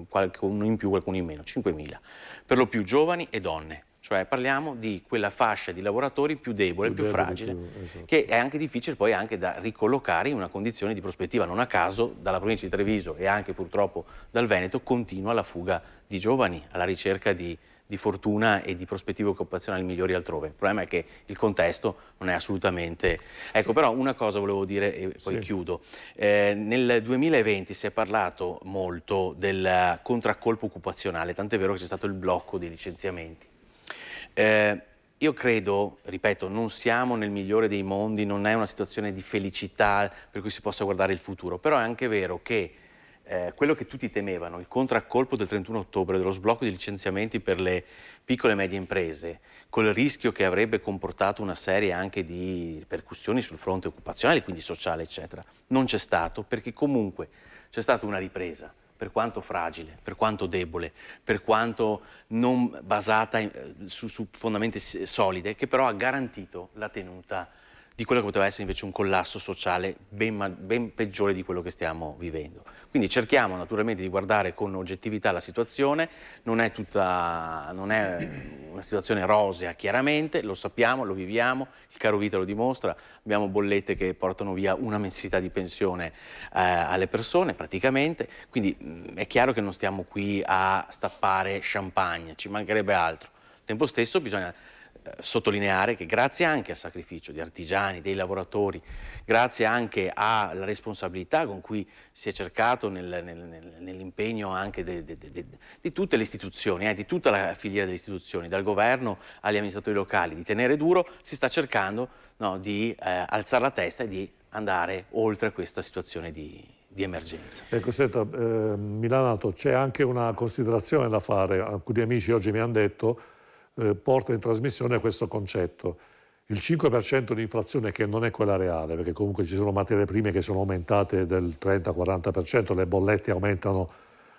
Qualcuno in più, qualcuno in meno, 5.000. Per lo più giovani e donne. Cioè parliamo di quella fascia di lavoratori più debole, più fragile, esatto, che è anche difficile poi anche da ricollocare in una condizione di prospettiva. Non a caso dalla provincia di Treviso e anche purtroppo dal Veneto continua la fuga di giovani alla ricerca di fortuna e di prospettive occupazionali migliori altrove. Il problema è che il contesto non è assolutamente... Ecco, però una cosa volevo dire e poi chiudo. Nel 2020 si è parlato molto del contraccolpo occupazionale, tant'è vero che c'è stato il blocco dei licenziamenti. Io credo, ripeto, non siamo nel migliore dei mondi, non è una situazione di felicità per cui si possa guardare il futuro, però è anche vero che quello che tutti temevano, il contraccolpo del 31 ottobre, dello sblocco di licenziamenti per le piccole e medie imprese, col rischio che avrebbe comportato una serie anche di ripercussioni sul fronte occupazionale, quindi sociale, eccetera, non c'è stato, perché comunque c'è stata una ripresa, per quanto fragile, per quanto debole, per quanto non basata su fondamenti solide, che però ha garantito la tenuta di quello che poteva essere invece un collasso sociale ben peggiore di quello che stiamo vivendo. Quindi cerchiamo naturalmente di guardare con oggettività la situazione, non è una situazione rosea chiaramente, lo sappiamo, lo viviamo, il caro vita lo dimostra, abbiamo bollette che portano via una mensilità di pensione alle persone praticamente, quindi è chiaro che non stiamo qui a stappare champagne, ci mancherebbe altro. Al tempo stesso bisogna sottolineare che grazie anche al sacrificio di artigiani, dei lavoratori, grazie anche alla responsabilità con cui si è cercato nell'impegno anche di tutte le istituzioni, di tutta la filiera delle istituzioni, dal governo agli amministratori locali, di tenere duro, si sta cercando di alzare la testa e di andare oltre questa situazione di emergenza. Ecco, senta, Milanato, c'è anche una considerazione da fare. Alcuni amici oggi mi hanno detto porta in trasmissione questo concetto. Il 5% di inflazione, che non è quella reale, perché comunque ci sono materie prime che sono aumentate del 30-40%, le bollette aumentano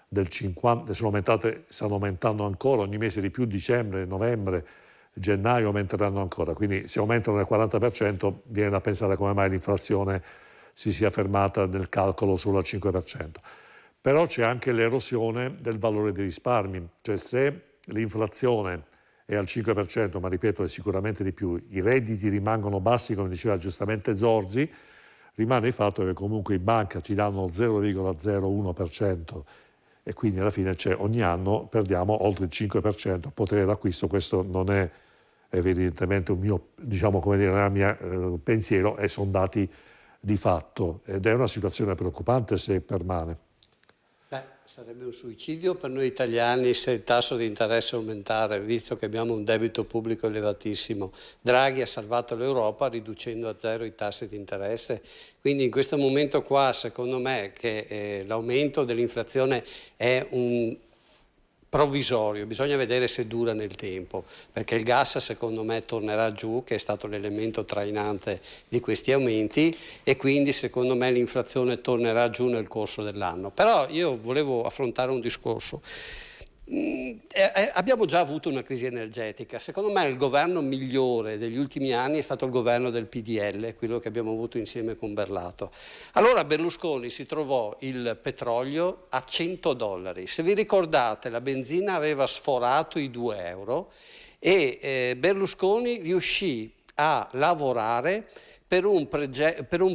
del 50%, sono aumentate, stanno aumentando ancora ogni mese di più, dicembre, novembre, gennaio aumenteranno ancora, quindi se aumentano del 40% viene da pensare come mai l'inflazione si sia fermata nel calcolo solo al 5%. Però c'è anche l'erosione del valore dei risparmi, cioè se l'inflazione è al 5%, ma ripeto è sicuramente di più, i redditi rimangono bassi, come diceva giustamente Zorzi, rimane il fatto che comunque in banca ci danno 0,01% e quindi alla fine ogni anno perdiamo oltre il 5% potere d'acquisto. Questo non è evidentemente un mio, diciamo, come dire, il mio pensiero, e sono dati di fatto ed è una situazione preoccupante se permane. Sarebbe un suicidio per noi italiani se il tasso di interesse aumentare, visto che abbiamo un debito pubblico elevatissimo. Draghi ha salvato l'Europa riducendo a zero i tassi di interesse, quindi in questo momento qua secondo me che l'aumento dell'inflazione è un provvisorio, bisogna vedere se dura nel tempo, perché il gas secondo me tornerà giù, che è stato l'elemento trainante di questi aumenti, e quindi secondo me l'inflazione tornerà giù nel corso dell'anno. Però io volevo affrontare un discorso. Abbiamo già avuto una crisi energetica. Secondo me il governo migliore degli ultimi anni è stato il governo del PDL, quello che abbiamo avuto insieme con Berlato. Allora Berlusconi si trovò il petrolio a $100. Se vi ricordate, la benzina aveva sforato i €2 e Berlusconi riuscì a lavorare per un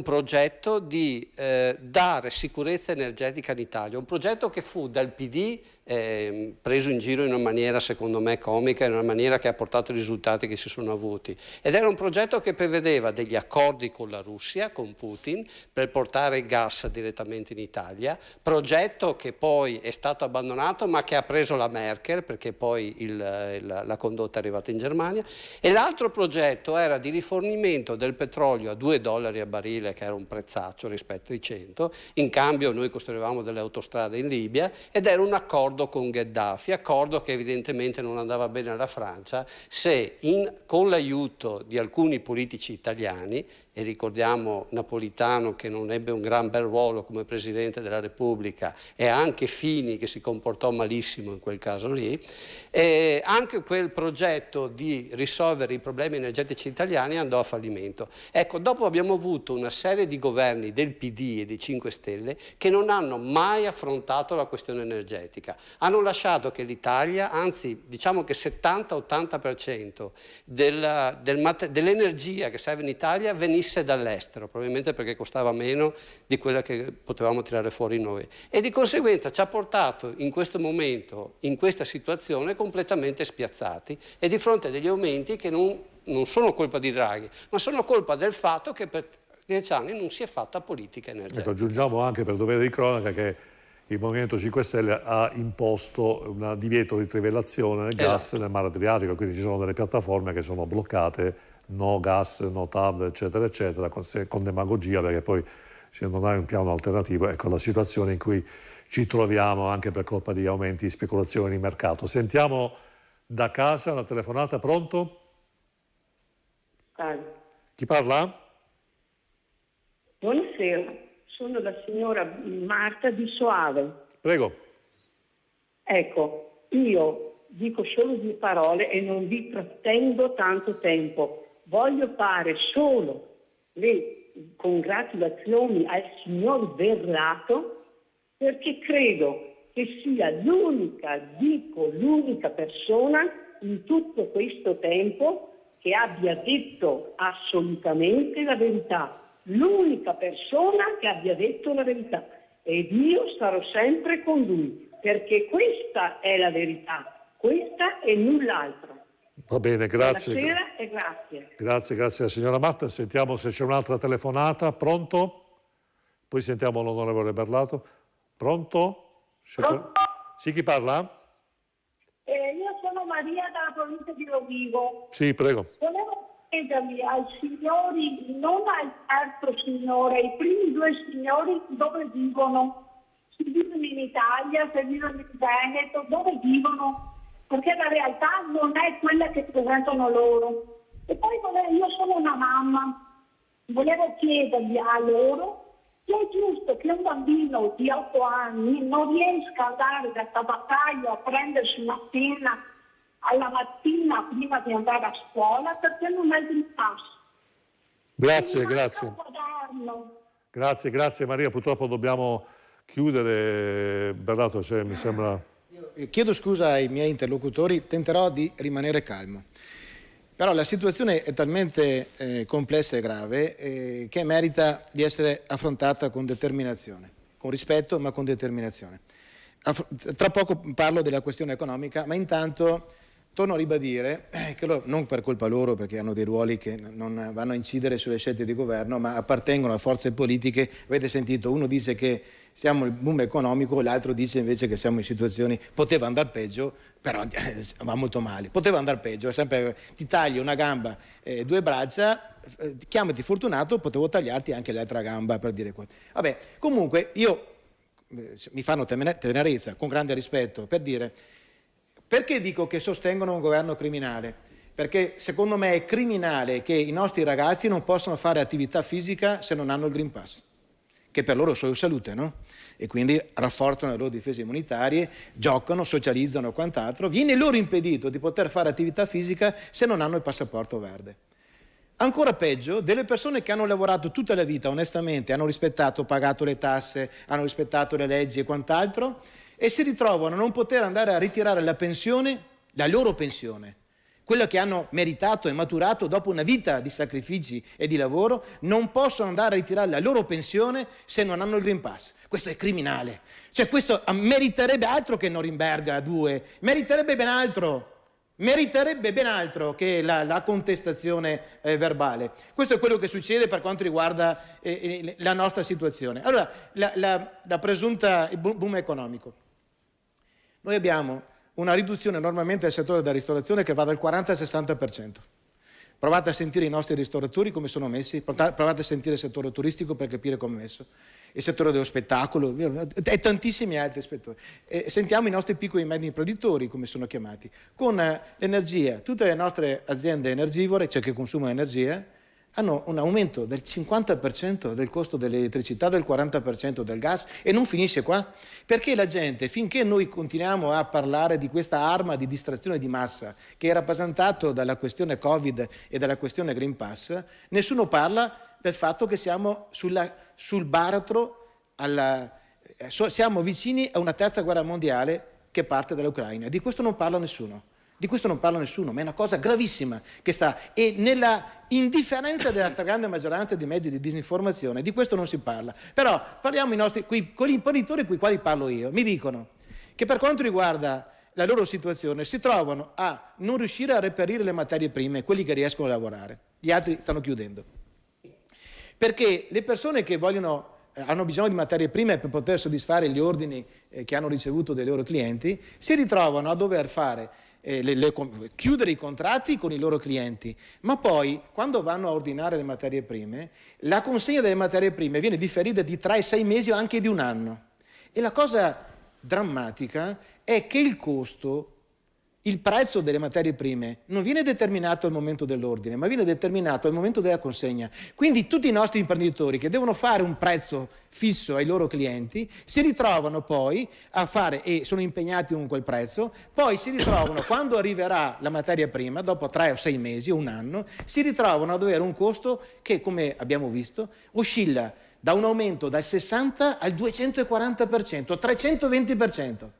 progetto di dare sicurezza energetica in Italia, un progetto che fu dal PD preso in giro in una maniera secondo me comica, in una maniera che ha portato i risultati che si sono avuti, ed era un progetto che prevedeva degli accordi con la Russia, con Putin, per portare il gas direttamente in Italia, progetto che poi è stato abbandonato ma che ha preso la Merkel, perché poi la condotta è arrivata in Germania, e l'altro progetto era di rifornimento del petrolio a $2 a barile, che era un prezzaccio rispetto ai 100, in cambio noi costruivamo delle autostrade in Libia, ed era un accordo con Gheddafi, accordo che evidentemente non andava bene alla Francia se con l'aiuto di alcuni politici italiani e ricordiamo Napolitano che non ebbe un gran bel ruolo come Presidente della Repubblica, e anche Fini che si comportò malissimo in quel caso lì, e anche quel progetto di risolvere i problemi energetici italiani andò a fallimento. Ecco, dopo abbiamo avuto una serie di governi del PD e dei 5 Stelle che non hanno mai affrontato la questione energetica, hanno lasciato che l'Italia, anzi diciamo che 70-80% dell'energia che serve in Italia venisse dall'estero, probabilmente perché costava meno di quella che potevamo tirare fuori noi, e di conseguenza ci ha portato in questo momento, in questa situazione, completamente spiazzati e di fronte a degli aumenti che non sono colpa di Draghi, ma sono colpa del fatto che per 10 anni non si è fatta politica energetica. Ecco, aggiungiamo anche per dovere di cronaca che il Movimento 5 Stelle ha imposto un divieto di trivellazione del gas nel mare Adriatico, quindi ci sono delle piattaforme che sono bloccate, no gas, no TAV, eccetera, eccetera, con demagogia, perché poi se non hai un piano alternativo, ecco la situazione in cui ci troviamo anche per colpa di aumenti di speculazione di mercato. Sentiamo da casa una telefonata, pronto? Chi parla? Buonasera, sono la signora Marta di Soave. Prego. Ecco, io dico solo 2 parole e non vi trattengo tanto tempo. Voglio fare solo le congratulazioni al signor Verrato, perché credo che sia l'unica persona in tutto questo tempo che abbia detto assolutamente la verità. L'unica persona che abbia detto la verità. Ed io sarò sempre con lui, perché questa è la verità, questa e null'altro. Va bene, grazie. Buonasera e grazie. Grazie alla signora Marta. Sentiamo se c'è un'altra telefonata. Pronto? Poi sentiamo l'onorevole Berlato. Pronto? Pronto? Sì, chi parla? Io sono Maria dalla provincia di Rovigo. Sì, prego. Volevo chiedervi ai signori, non al terzo signore, ai primi 2 signori dove vivono. Se vivono in Italia, se vivono in Veneto, dove vivono? Perché la realtà non è quella che presentano loro. E poi io sono una mamma, volevo chiedergli a loro se è giusto che un bambino di 8 anni non riesca ad andare dal tabaccaio a prendersi una penna alla mattina prima di andare a scuola perché non è il pass. Grazie. Grazie Maria, purtroppo dobbiamo chiudere. Berlato, mi sembra... Chiedo scusa ai miei interlocutori, tenterò di rimanere calmo. Però la situazione è talmente complessa e grave che merita di essere affrontata con determinazione, con rispetto ma con determinazione. Tra poco parlo della questione economica, ma intanto torno a ribadire che non per colpa loro, perché hanno dei ruoli che non vanno a incidere sulle scelte di governo, ma appartengono a forze politiche. Avete sentito, uno dice che siamo il boom economico, l'altro dice invece che siamo in situazioni, poteva andare peggio, però va molto male. Poteva andare peggio, è sempre ti tagli una gamba, 2 braccia, chiamati fortunato, potevo tagliarti anche l'altra gamba, per dire quello. Vabbè, comunque io mi fanno tenerezza, con grande rispetto, per dire, perché dico che sostengono un governo criminale? Perché secondo me è criminale che i nostri ragazzi non possono fare attività fisica se non hanno il Green Pass, che per loro è solo salute, no? E quindi rafforzano le loro difese immunitarie, giocano, socializzano e quant'altro. Viene loro impedito di poter fare attività fisica se non hanno il passaporto verde. Ancora peggio, delle persone che hanno lavorato tutta la vita onestamente, hanno rispettato, pagato le tasse, hanno rispettato le leggi e quant'altro, e si ritrovano a non poter andare a ritirare la pensione, la loro pensione, quella che hanno meritato e maturato dopo una vita di sacrifici e di lavoro, non possono andare a ritirare la loro pensione se non hanno il Green Pass. Questo è criminale. Cioè questo meriterebbe altro che Norimberga 2, meriterebbe ben altro che la contestazione verbale. Questo è quello che succede per quanto riguarda la nostra situazione. Allora, la presunta boom economico. Noi abbiamo una riduzione normalmente del settore della ristorazione che va dal 40 al 60%. Provate a sentire i nostri ristoratori come sono messi, provate a sentire il settore turistico per capire come è messo, il settore dello spettacolo e tantissimi altri settori. Sentiamo i nostri piccoli e medi imprenditori come sono chiamati, con l'energia, tutte le nostre aziende energivore, cioè che consumano energia, hanno un aumento del 50% del costo dell'elettricità, del 40% del gas, e non finisce qua, perché la gente, finché noi continuiamo a parlare di questa arma di distrazione di massa che è rappresentato dalla questione Covid e dalla questione Green Pass, nessuno parla del fatto che siamo sul baratro, siamo vicini a una terza guerra mondiale che parte dall'Ucraina. Di questo non parla nessuno. Di questo non parla nessuno, ma è una cosa gravissima che sta, e nella indifferenza della stragrande maggioranza di mezzi di disinformazione di questo non si parla. Però parliamo con gli imprenditori con i quali parlo io, mi dicono che per quanto riguarda la loro situazione si trovano a non riuscire a reperire le materie prime, quelli che riescono a lavorare, gli altri stanno chiudendo. Perché le persone che hanno bisogno di materie prime per poter soddisfare gli ordini che hanno ricevuto dai loro clienti, si ritrovano a dover fare chiudere i contratti con i loro clienti, ma poi quando vanno a ordinare le materie prime, la consegna delle materie prime viene differita di 3 ai 6 mesi o anche di un anno. E la cosa drammatica è che il prezzo delle materie prime non viene determinato al momento dell'ordine, ma viene determinato al momento della consegna. Quindi tutti i nostri imprenditori che devono fare un prezzo fisso ai loro clienti si ritrovano poi a fare, e sono impegnati con quel prezzo, poi si ritrovano, quando arriverà la materia prima, dopo 3 o 6 mesi o un anno, si ritrovano ad avere un costo che, come abbiamo visto, oscilla da un aumento dal 60 al 240%, 320%.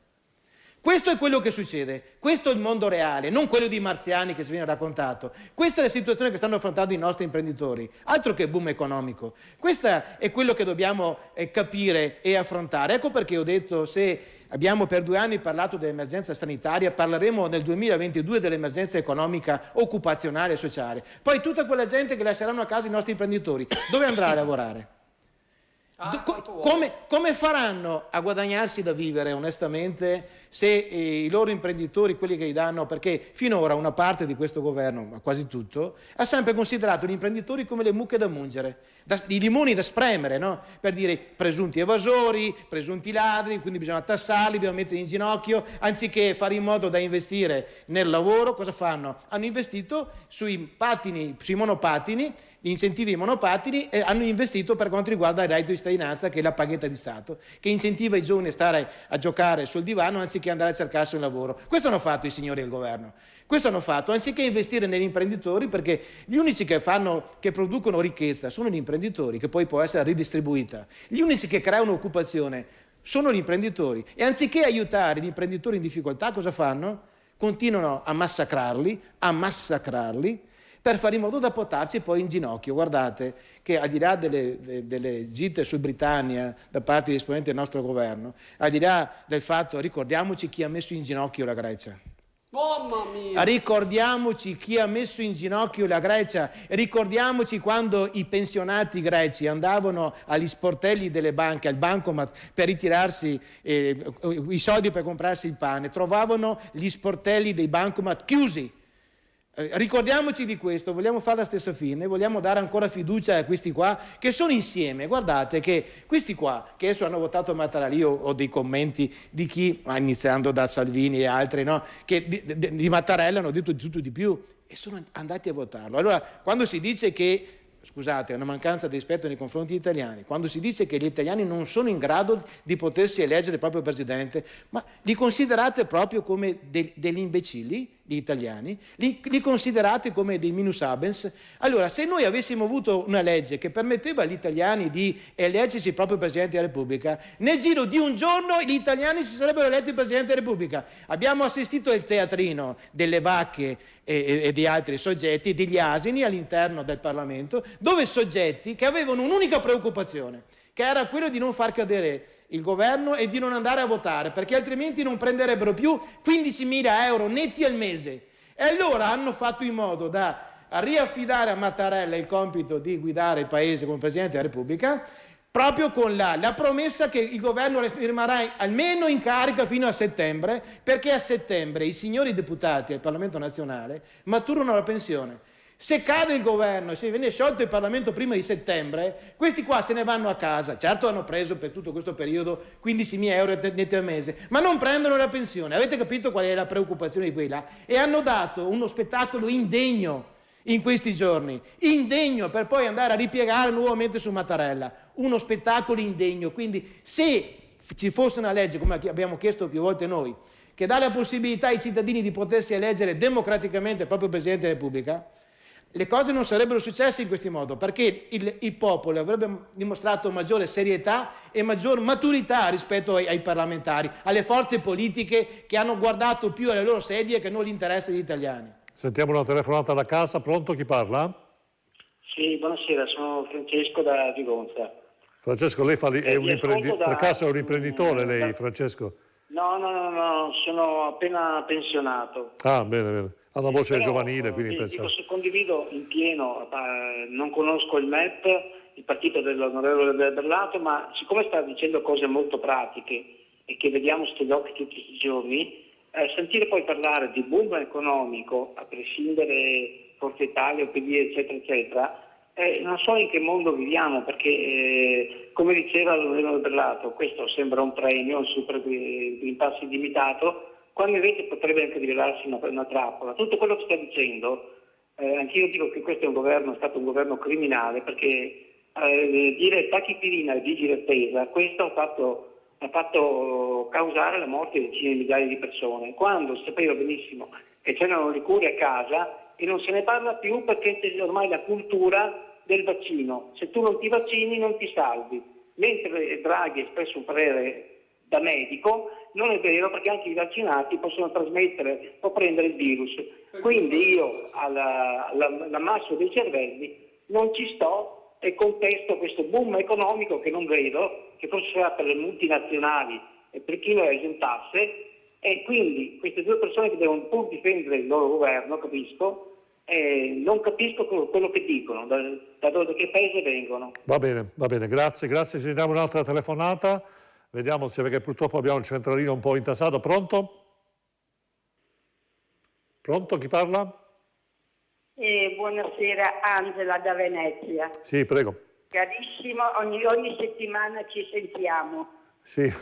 Questo è quello che succede, questo è il mondo reale, non quello di marziani che si viene raccontato. Questa è la situazione che stanno affrontando i nostri imprenditori, altro che boom economico. Questo è quello che dobbiamo capire e affrontare. Ecco perché ho detto, se abbiamo per 2 anni parlato dell'emergenza sanitaria, parleremo nel 2022 dell'emergenza economica, occupazionale e sociale. Poi tutta quella gente che lasceranno a casa i nostri imprenditori, dove andrà a lavorare? Come faranno a guadagnarsi da vivere onestamente se i loro imprenditori, quelli che gli danno, perché finora una parte di questo governo, ma quasi tutto, ha sempre considerato gli imprenditori come le mucche da mungere, i limoni da spremere, no? Per dire presunti evasori, presunti ladri, quindi bisogna tassarli, bisogna metterli in ginocchio, anziché fare in modo da investire nel lavoro. Cosa fanno? Hanno investito sui monopattini, gli incentivi ai monopattini, e hanno investito per quanto riguarda il reddito di cittadinanza, che è la paghetta di Stato, che incentiva i giovani a stare a giocare sul divano anziché andare a cercarsi un lavoro. Questo hanno fatto i signori del governo. Questo hanno fatto, anziché investire negli imprenditori, perché gli unici che producono ricchezza sono gli imprenditori, che poi può essere ridistribuita. Gli unici che creano occupazione sono gli imprenditori. E anziché aiutare gli imprenditori in difficoltà, cosa fanno? Continuano a massacrarli, per fare in modo da portarci poi in ginocchio. Guardate che al di là delle gite sul Britannia da parte di esponenti del nostro governo, al di là del fatto, ricordiamoci chi ha messo in ginocchio la Grecia. Mamma mia! Ricordiamoci chi ha messo in ginocchio la Grecia, ricordiamoci quando i pensionati greci andavano agli sportelli delle banche, al bancomat, per ritirarsi i soldi per comprarsi il pane, trovavano gli sportelli dei bancomat chiusi. Ricordiamoci di questo, vogliamo fare la stessa fine, vogliamo dare ancora fiducia a questi qua che sono insieme. Guardate che questi qua che adesso hanno votato Mattarella, io ho dei commenti di chi, iniziando da Salvini e altri, no, che di Mattarella hanno detto di tutto di più e sono andati a votarlo. Allora, quando si dice che, scusate, è una mancanza di rispetto nei confronti degli italiani, quando si dice che gli italiani non sono in grado di potersi eleggere il proprio presidente, ma li considerate proprio come degli imbecilli, gli italiani, li considerate come dei minus abens. Allora, se noi avessimo avuto una legge che permetteva agli italiani di eleggersi il proprio Presidente della Repubblica, nel giro di un giorno gli italiani si sarebbero eletti il Presidente della Repubblica. Abbiamo assistito al teatrino delle vacche e di altri soggetti, degli asini all'interno del Parlamento, dove soggetti che avevano un'unica preoccupazione, che era quello di non far cadere il governo e di non andare a votare, perché altrimenti non prenderebbero più 15.000 euro netti al mese. E allora hanno fatto in modo da riaffidare a Mattarella il compito di guidare il paese come Presidente della Repubblica, proprio con la promessa che il governo rimarrà almeno in carica fino a settembre, perché a settembre i signori deputati al Parlamento nazionale maturano la pensione. Se cade il governo, se viene sciolto il Parlamento prima di settembre, questi qua se ne vanno a casa. Certo hanno preso per tutto questo periodo 15.000 euro netti al mese, ma non prendono la pensione. Avete capito qual è la preoccupazione di quella? E hanno dato uno spettacolo indegno in questi giorni, indegno, per poi andare a ripiegare nuovamente su Mattarella, uno spettacolo indegno. Quindi se ci fosse una legge, come abbiamo chiesto più volte noi, che dà la possibilità ai cittadini di potersi eleggere democraticamente il proprio Presidente della Repubblica, le cose non sarebbero successe in questo modo, perché il popolo avrebbe dimostrato maggiore serietà e maggior maturità rispetto ai parlamentari, alle forze politiche che hanno guardato più alle loro sedie che non gli interessi degli italiani. Sentiamo una telefonata da casa. Pronto, chi parla? Sì, buonasera, sono Francesco da Vigonza. Francesco, lei per caso è un imprenditore lei, Francesco? No, sono appena pensionato. Ah, bene. Ha una voce giovanile, quindi dico, se condivido in pieno, non conosco il MEP, il partito dell'onorevole Berlato, ma siccome sta dicendo cose molto pratiche e che vediamo sotto gli occhi tutti i giorni, sentire poi parlare di boom economico, a prescindere Forza Italia, PD, eccetera, eccetera, non so in che mondo viviamo, perché come diceva l'onorevole Berlato, questo sembra un premio, un super Green Pass illimitato, quando invece potrebbe anche rivelarsi una trappola. Tutto quello che sta dicendo, anch'io dico che questo è stato un governo criminale, perché dire tachipirina e vigile attesa, questo ha fatto causare la morte di decine di migliaia di persone, quando si sapeva benissimo che c'erano le cure a casa e non se ne parla più perché c'è ormai la cultura del vaccino. Se tu non ti vaccini non ti salvi. Mentre Draghi ha espresso un parere da medico, non è vero, perché anche i vaccinati possono trasmettere o prendere il virus. Quindi io all'ammasso dei cervelli non ci sto e contesto questo boom economico che non vedo, che forse sarà per le multinazionali e per chi lo esentasse, e quindi queste due persone che devono pur difendere il loro governo, capisco, non capisco quello che dicono, da che paese vengono. Va bene, grazie. Sentiamo un'altra telefonata, vediamo se, perché purtroppo abbiamo il centralino un po' intasato. Pronto, chi parla? Buonasera, Angela da Venezia. Sì, prego. Carissimo, ogni settimana ci sentiamo. Sì.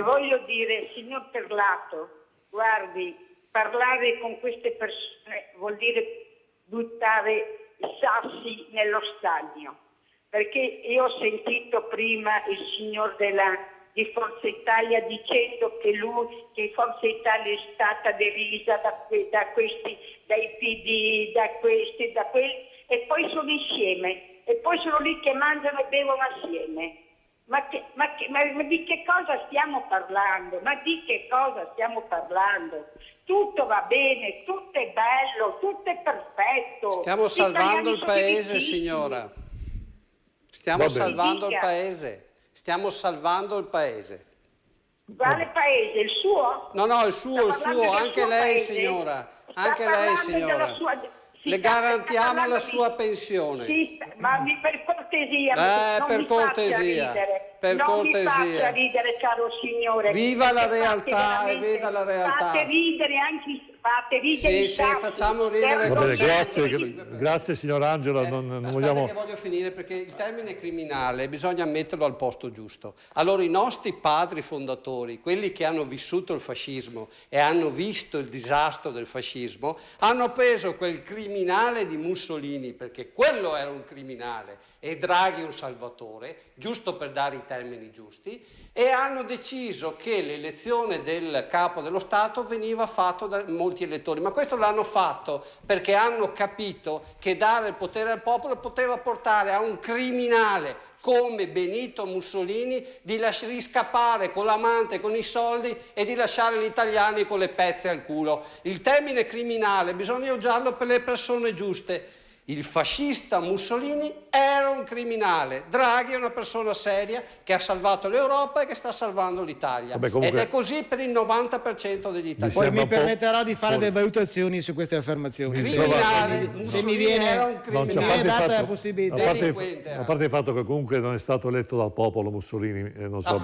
Voglio dire, signor Berlato, guardi, parlare con queste persone vuol dire buttare i sassi nello stagno, perché io ho sentito prima il signor di Forza Italia dicendo che Forza Italia è stata derisa dai PD, da questi, da quelli, e poi sono insieme, e poi sono lì che mangiano e bevono assieme. Ma di che cosa stiamo parlando? Tutto va bene, tutto è bello, tutto è perfetto. Stiamo salvando il paese, signora. Stiamo salvando il paese. Stiamo salvando il paese. Quale paese? Il suo? No, il suo, anche lei, paese? Signora. Anche lei, signora. Le garantiamo la sua pensione. Sì, ma per cortesia, per cortesia. Non mi faccia ridere, caro signore. Viva la realtà e veda la realtà. Fate ridere anche sì, facciamo ridere. Va bene, grazie signor Angela. Non vogliamo... che voglio finire, perché il termine criminale bisogna metterlo al posto giusto. Allora, i nostri padri fondatori, quelli che hanno vissuto il fascismo e hanno visto il disastro del fascismo, hanno preso quel criminale di Mussolini, perché quello era un criminale e Draghi un salvatore, giusto per dare i termini giusti, e hanno deciso che l'elezione del capo dello Stato veniva fatto da molti elettori, ma questo l'hanno fatto perché hanno capito che dare il potere al popolo poteva portare a un criminale come Benito Mussolini di scappare con l'amante, con i soldi, e di lasciare gli italiani con le pezze al culo. Il termine criminale bisogna usarlo per le persone giuste. Il fascista Mussolini era un criminale, Draghi è una persona seria che ha salvato l'Europa e che sta salvando l'Italia. Ed è così per il 90% degli italiani. Poi mi permetterò di fare delle valutazioni su queste affermazioni. Se mi viene data la possibilità. A parte il fatto che comunque non è stato eletto dal popolo Mussolini, non so,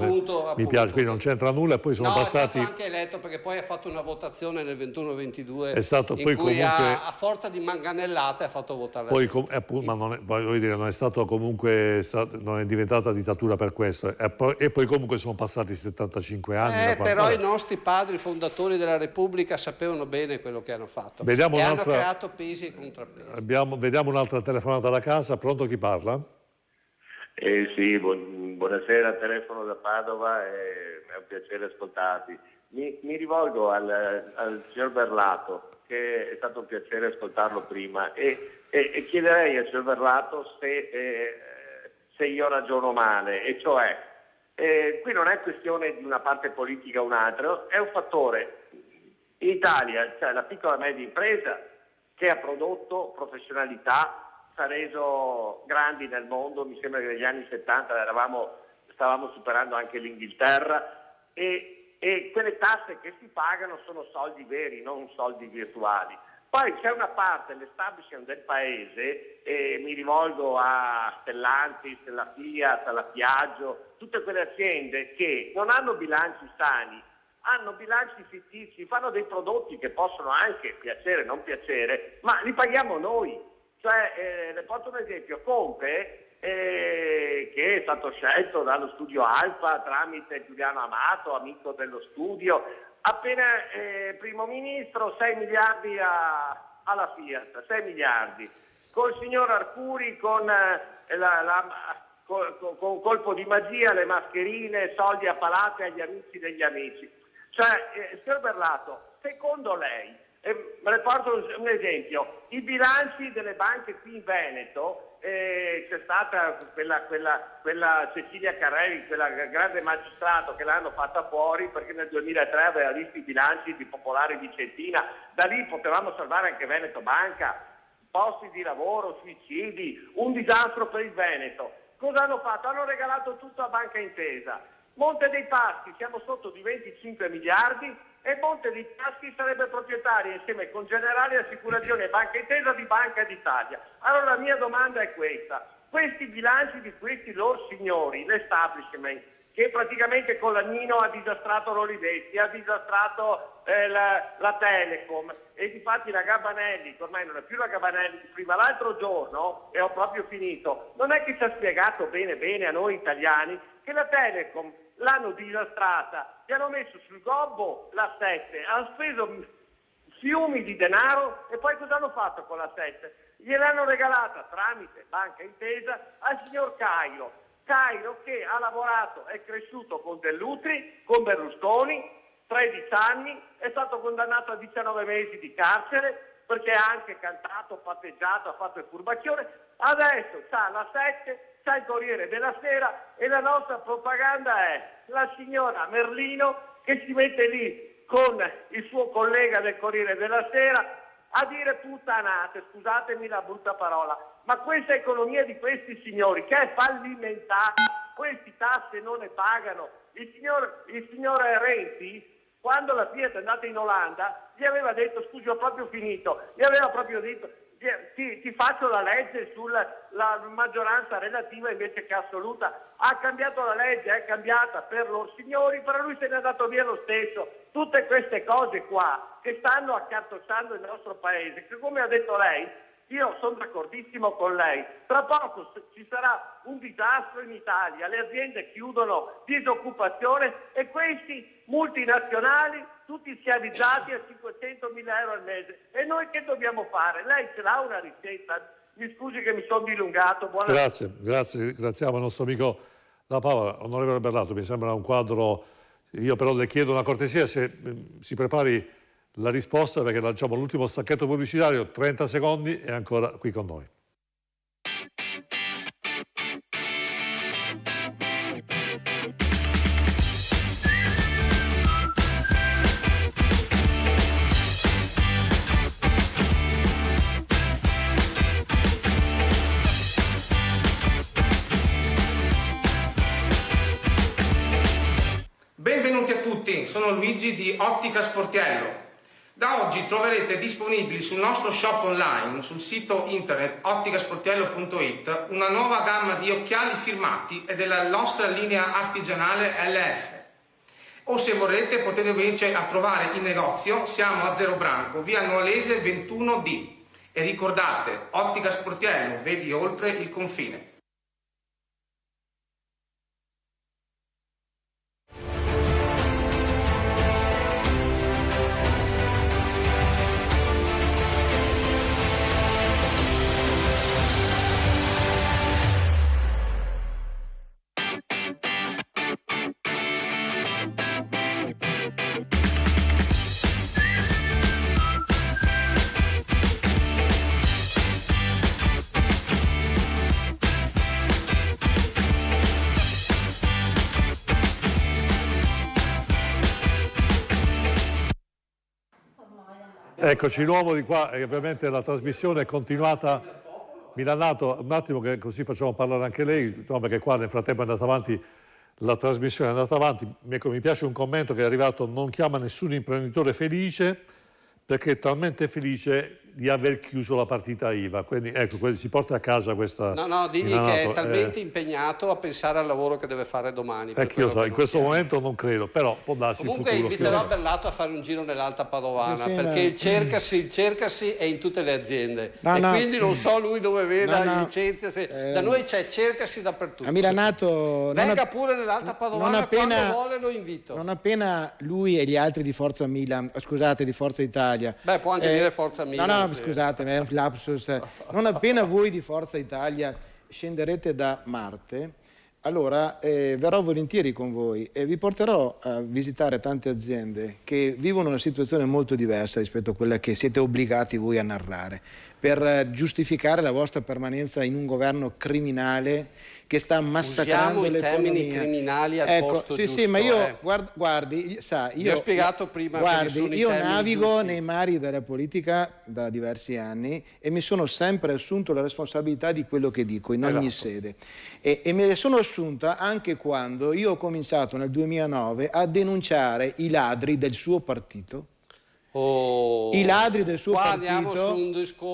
mi piace, quindi non c'entra nulla, e poi sono passati... è stato anche eletto perché poi ha fatto una votazione nel 21-22 in cui comunque... a forza di manganellate ha fatto votare portarla poi, ma voglio dire, non è stato comunque, non è diventata dittatura per questo, e poi comunque sono passati 75 anni. Però i nostri padri fondatori della Repubblica sapevano bene quello che hanno fatto e hanno creato pesi e contrappesi. Vediamo un'altra telefonata da casa. Pronto, chi parla? Sì, buonasera, telefono da Padova, è un piacere ascoltarti. Mi rivolgo al signor Berlato, che è stato un piacere ascoltarlo prima, e chiederei al signor Berlato se io ragiono male, e cioè qui non è questione di una parte politica o un'altra, è un fattore. In Italia c'è la piccola e media impresa che ha prodotto professionalità, si è reso grandi nel mondo. Mi sembra che negli anni 70 stavamo superando anche l'Inghilterra, e quelle tasse che si pagano sono soldi veri, non soldi virtuali. Poi c'è una parte, l'establishment del paese, e mi rivolgo a Stellantis, la Fiat, la Piaggio, tutte quelle aziende che non hanno bilanci sani, hanno bilanci fittizi, fanno dei prodotti che possono anche piacere, non piacere, ma li paghiamo noi. Cioè, le porto un esempio, Conte, che è stato scelto dallo studio Alfa tramite Giuliano Amato, amico dello studio, appena primo ministro 6 miliardi alla Fiat, 6 miliardi. Col signor Arcuri con colpo di magia, le mascherine, soldi a palate agli amici degli amici. Cioè, signor Berlato, secondo lei, me ne porto un esempio, i bilanci delle banche qui in Veneto, c'è stata quella Cecilia Carreri, quella grande magistrato che l'hanno fatta fuori perché nel 2003 aveva visto i bilanci di Popolare Vicentina, da lì potevamo salvare anche Veneto Banca, posti di lavoro, suicidi, un disastro per il Veneto. Cosa hanno fatto? Hanno regalato tutto a Banca Intesa. Monte dei Paschi, siamo sotto di 25 miliardi e Monte dei Paschi sarebbe proprietaria insieme con Generali Assicurazioni e Banca Intesa di Banca d'Italia. Allora la mia domanda è questa: questi bilanci di questi loro signori, l'establishment, che praticamente con l'Annino ha disastrato l'Olivetti, ha disastrato la Telecom, e difatti la Gabanelli, che ormai non è più la Gabanelli di prima, l'altro giorno, e ho proprio finito, non è che ci ha spiegato bene a noi italiani che la Telecom l'hanno disastrata, gli hanno messo sul gobbo la 7, hanno speso fiumi di denaro, e poi cosa hanno fatto con la 7? Gliel'hanno regalata tramite Banca Intesa al signor Cairo che ha lavorato, è cresciuto con Dell'Utri, con Berlusconi, 13 anni, è stato condannato a 19 mesi di carcere perché ha anche cantato, patteggiato, ha fatto furbacchione. Adesso c'ha la 7, c'ha il Corriere della Sera, e la nostra propaganda è la signora Merlino che si mette lì con il suo collega del Corriere della Sera a dire puttanate, scusatemi la brutta parola, ma questa economia di questi signori che è fallimentare, questi tasse non ne pagano. Il signor Renzi, quando la Fiat è andata in Olanda, gli aveva detto, scusi, ho proprio finito, gli aveva proprio detto, ti faccio la legge sulla maggioranza relativa invece che assoluta. Ha cambiato la legge, è cambiata per loro signori, però lui se ne è andato via lo stesso. Tutte queste cose qua che stanno accartocciando il nostro paese, che come ha detto lei, io sono d'accordissimo con lei, tra poco ci sarà un disastro in Italia, le aziende chiudono, disoccupazione, e questi multinazionali tutti schiavizzati a 500.000 euro al mese. E noi che dobbiamo fare? Lei ce l'ha una ricetta? Mi scusi che mi sono dilungato. Graziamo al nostro amico La Paola. Onorevole Berlato, mi sembra un quadro. Io però le chiedo una cortesia, se si prepari la risposta, perché lanciamo l'ultimo stacchetto pubblicitario, 30 secondi, e ancora qui con noi. Benvenuti a tutti, sono Luigi di Ottica Sportiello. Da oggi troverete disponibili sul nostro shop online, sul sito internet otticasportiello.it, una nuova gamma di occhiali firmati e della nostra linea artigianale LF. O se vorrete potete venirci a trovare in negozio, siamo a Zero Branco, via Nuolese 21D. E ricordate, Ottica Sportiello, vedi oltre il confine. Eccoci nuovo di qua, e ovviamente la trasmissione è continuata. Milanato, un attimo che così facciamo parlare anche lei, insomma, perché qua nel frattempo è andata avanti, la trasmissione è andata avanti. Mi piace un commento che è arrivato: non chiama nessun imprenditore felice perché è talmente felice di aver chiuso la partita IVA. Quindi ecco, si porta a casa questa... No, digli che è talmente impegnato a pensare al lavoro che deve fare domani. Io so, in questo momento non credo, però può darsi il futuro. Comunque inviterò Bellato a fare un giro nell'Alta Padovana, perché il cercasi è in tutte le aziende. Quindi non so lui dove veda licenze. Da noi c'è cercasi dappertutto. A Milanato... Venga pure nell'Alta Padovana, quando vuole lo invito. Non appena lui e gli altri di Forza Milan, scusate, di Forza Italia... Beh, può anche dire Forza Milan. Scusate, è un lapsus. Non appena voi di Forza Italia scenderete da Marte, allora verrò volentieri con voi e vi porterò a visitare tante aziende che vivono una situazione molto diversa rispetto a quella che siete obbligati voi a narrare, per giustificare la vostra permanenza in un governo criminale che sta massacrando l'economia. Usiamo i termini criminali al posto giusto. Sì, ma io, guardi, sa, io ho spiegato prima. Guardi, io navigo nei mari della politica da diversi anni e mi sono sempre assunto la responsabilità di quello che dico in ogni sede. E me ne sono assunta anche quando io ho cominciato nel 2009 a denunciare i ladri del suo partito. I ladri del suo partito.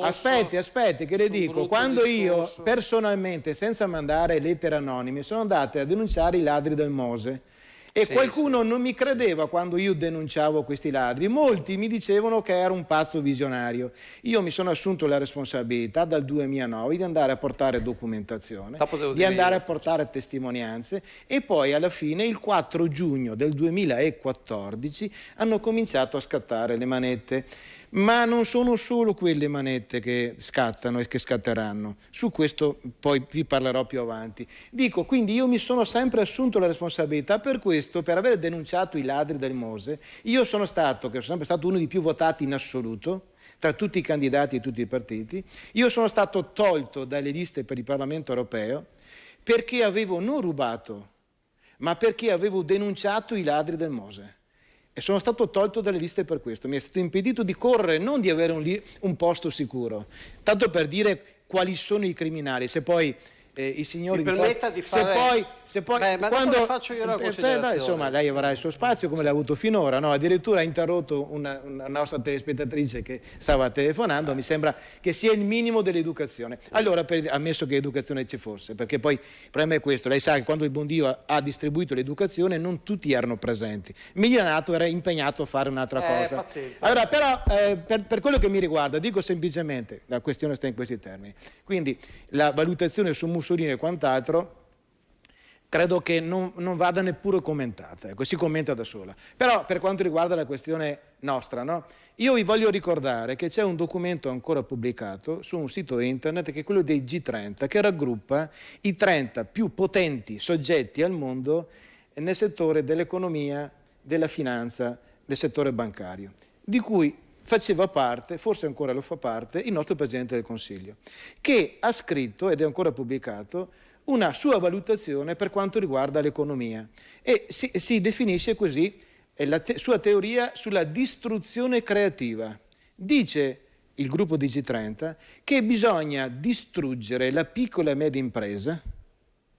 Aspetti che le dico, quando io personalmente, senza mandare lettere anonime, sono andate a denunciare i ladri del Mose e qualcuno non mi credeva quando io denunciavo questi ladri, molti mi dicevano che ero un pazzo visionario. Io mi sono assunto la responsabilità dal 2009 di andare a portare documentazione, di andare a portare testimonianze e poi alla fine il 4 giugno del 2014 hanno cominciato a scattare le manette. Ma non sono solo quelle manette che scattano e che scatteranno. Su questo poi vi parlerò più avanti. Dico, quindi io mi sono sempre assunto la responsabilità per questo, per aver denunciato i ladri del Mose. Io sono sempre stato uno dei più votati in assoluto tra tutti i candidati e tutti i partiti. Io sono stato tolto dalle liste per il Parlamento europeo perché avevo non rubato, ma perché avevo denunciato i ladri del Mose. E sono stato tolto dalle liste per questo. Mi è stato impedito di correre, non di avere un posto sicuro. Tanto per dire quali sono i criminali. Se poi i signori mi permetta di fare... Se poi ma quando faccio io la considerazione. Insomma, lei avrà il suo spazio come l'ha avuto finora, no? Addirittura ha interrotto una nostra telespettatrice che stava telefonando. Mi sembra che sia il minimo dell'educazione. Allora, ammesso che educazione ci fosse, perché poi il problema è questo: lei sa che quando il buon Dio ha distribuito l'educazione non tutti erano presenti. Milanato era impegnato a fare un'altra cosa. Pazienza. Allora, però, per quello che mi riguarda, dico semplicemente, la questione sta in questi termini. Quindi la valutazione su Mussolini e quant'altro credo che non vada neppure commentata, ecco, si commenta da sola. Però per quanto riguarda la questione nostra, no? Io vi voglio ricordare che c'è un documento ancora pubblicato su un sito internet che è quello dei G30, che raggruppa i 30 più potenti soggetti al mondo nel settore dell'economia, della finanza, del settore bancario, di cui faceva parte, forse ancora lo fa parte, il nostro Presidente del Consiglio, che ha scritto, ed è ancora pubblicato, una sua valutazione per quanto riguarda l'economia e si definisce così la sua teoria sulla distruzione creativa. Dice il gruppo di G30 che bisogna distruggere la piccola e media impresa.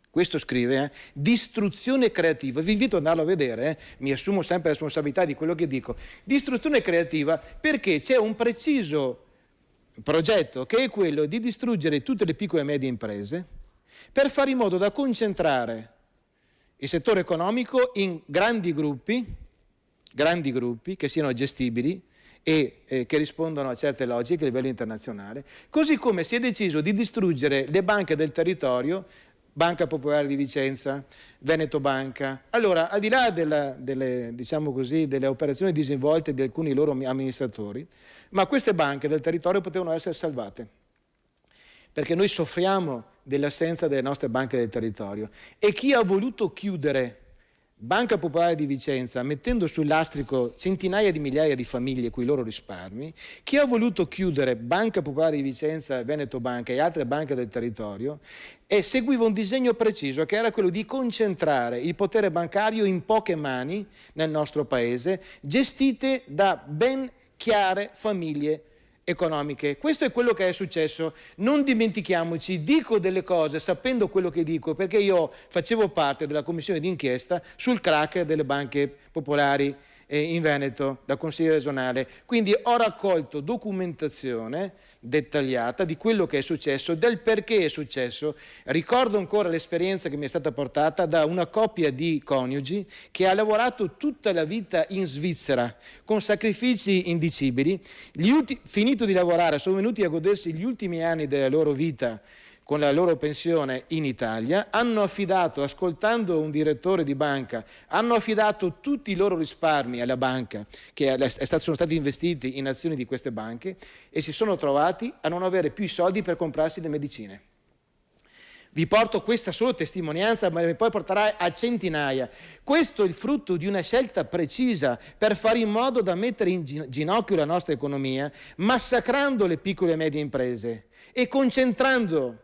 Questo scrive, distruzione creativa. Vi invito ad andarlo a vedere, mi assumo sempre la responsabilità di quello che dico. Distruzione creativa perché c'è un preciso progetto che è quello di distruggere tutte le piccole e medie imprese per fare in modo da concentrare il settore economico in grandi gruppi che siano gestibili e che rispondono a certe logiche a livello internazionale, così come si è deciso di distruggere le banche del territorio, Banca Popolare di Vicenza, Veneto Banca. Allora, al di là delle operazioni disinvolte di alcuni loro amministratori, ma queste banche del territorio potevano essere salvate, perché noi soffriamo dell'assenza delle nostre banche del territorio, e chi ha voluto chiudere Banca Popolare di Vicenza, mettendo sul lastrico centinaia di migliaia di famiglie con i loro risparmi, chi ha voluto chiudere Banca Popolare di Vicenza, Veneto Banca e altre banche del territorio, seguiva un disegno preciso, che era quello di concentrare il potere bancario in poche mani nel nostro paese, gestite da ben chiare famiglie economiche. Questo è quello che è successo. Non dimentichiamoci, dico delle cose sapendo quello che dico, perché io facevo parte della commissione d'inchiesta sul crack delle banche popolari in Veneto da consigliere regionale, quindi ho raccolto documentazione dettagliata di quello che è successo, del perché è successo. Ricordo ancora l'esperienza che mi è stata portata da una coppia di coniugi che ha lavorato tutta la vita in Svizzera con sacrifici indicibili, finito di lavorare sono venuti a godersi gli ultimi anni della loro vita con la loro pensione in Italia, hanno affidato, ascoltando un direttore di banca, hanno affidato tutti i loro risparmi alla banca, che sono stati investiti in azioni di queste banche, e si sono trovati a non avere più i soldi per comprarsi le medicine. Vi porto questa solo testimonianza, ma poi porterà a centinaia. Questo è il frutto di una scelta precisa per fare in modo da mettere in ginocchio la nostra economia, massacrando le piccole e medie imprese e concentrando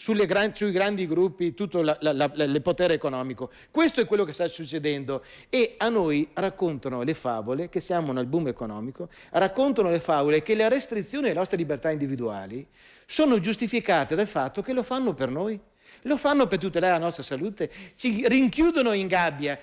sui grandi gruppi tutto il potere economico. Questo è quello che sta succedendo, e a noi raccontano le favole che siamo nel boom economico, raccontano le favole che le restrizioni alle nostre libertà individuali sono giustificate dal fatto che lo fanno per noi. Lo fanno per tutelare la nostra salute, ci rinchiudono in gabbia,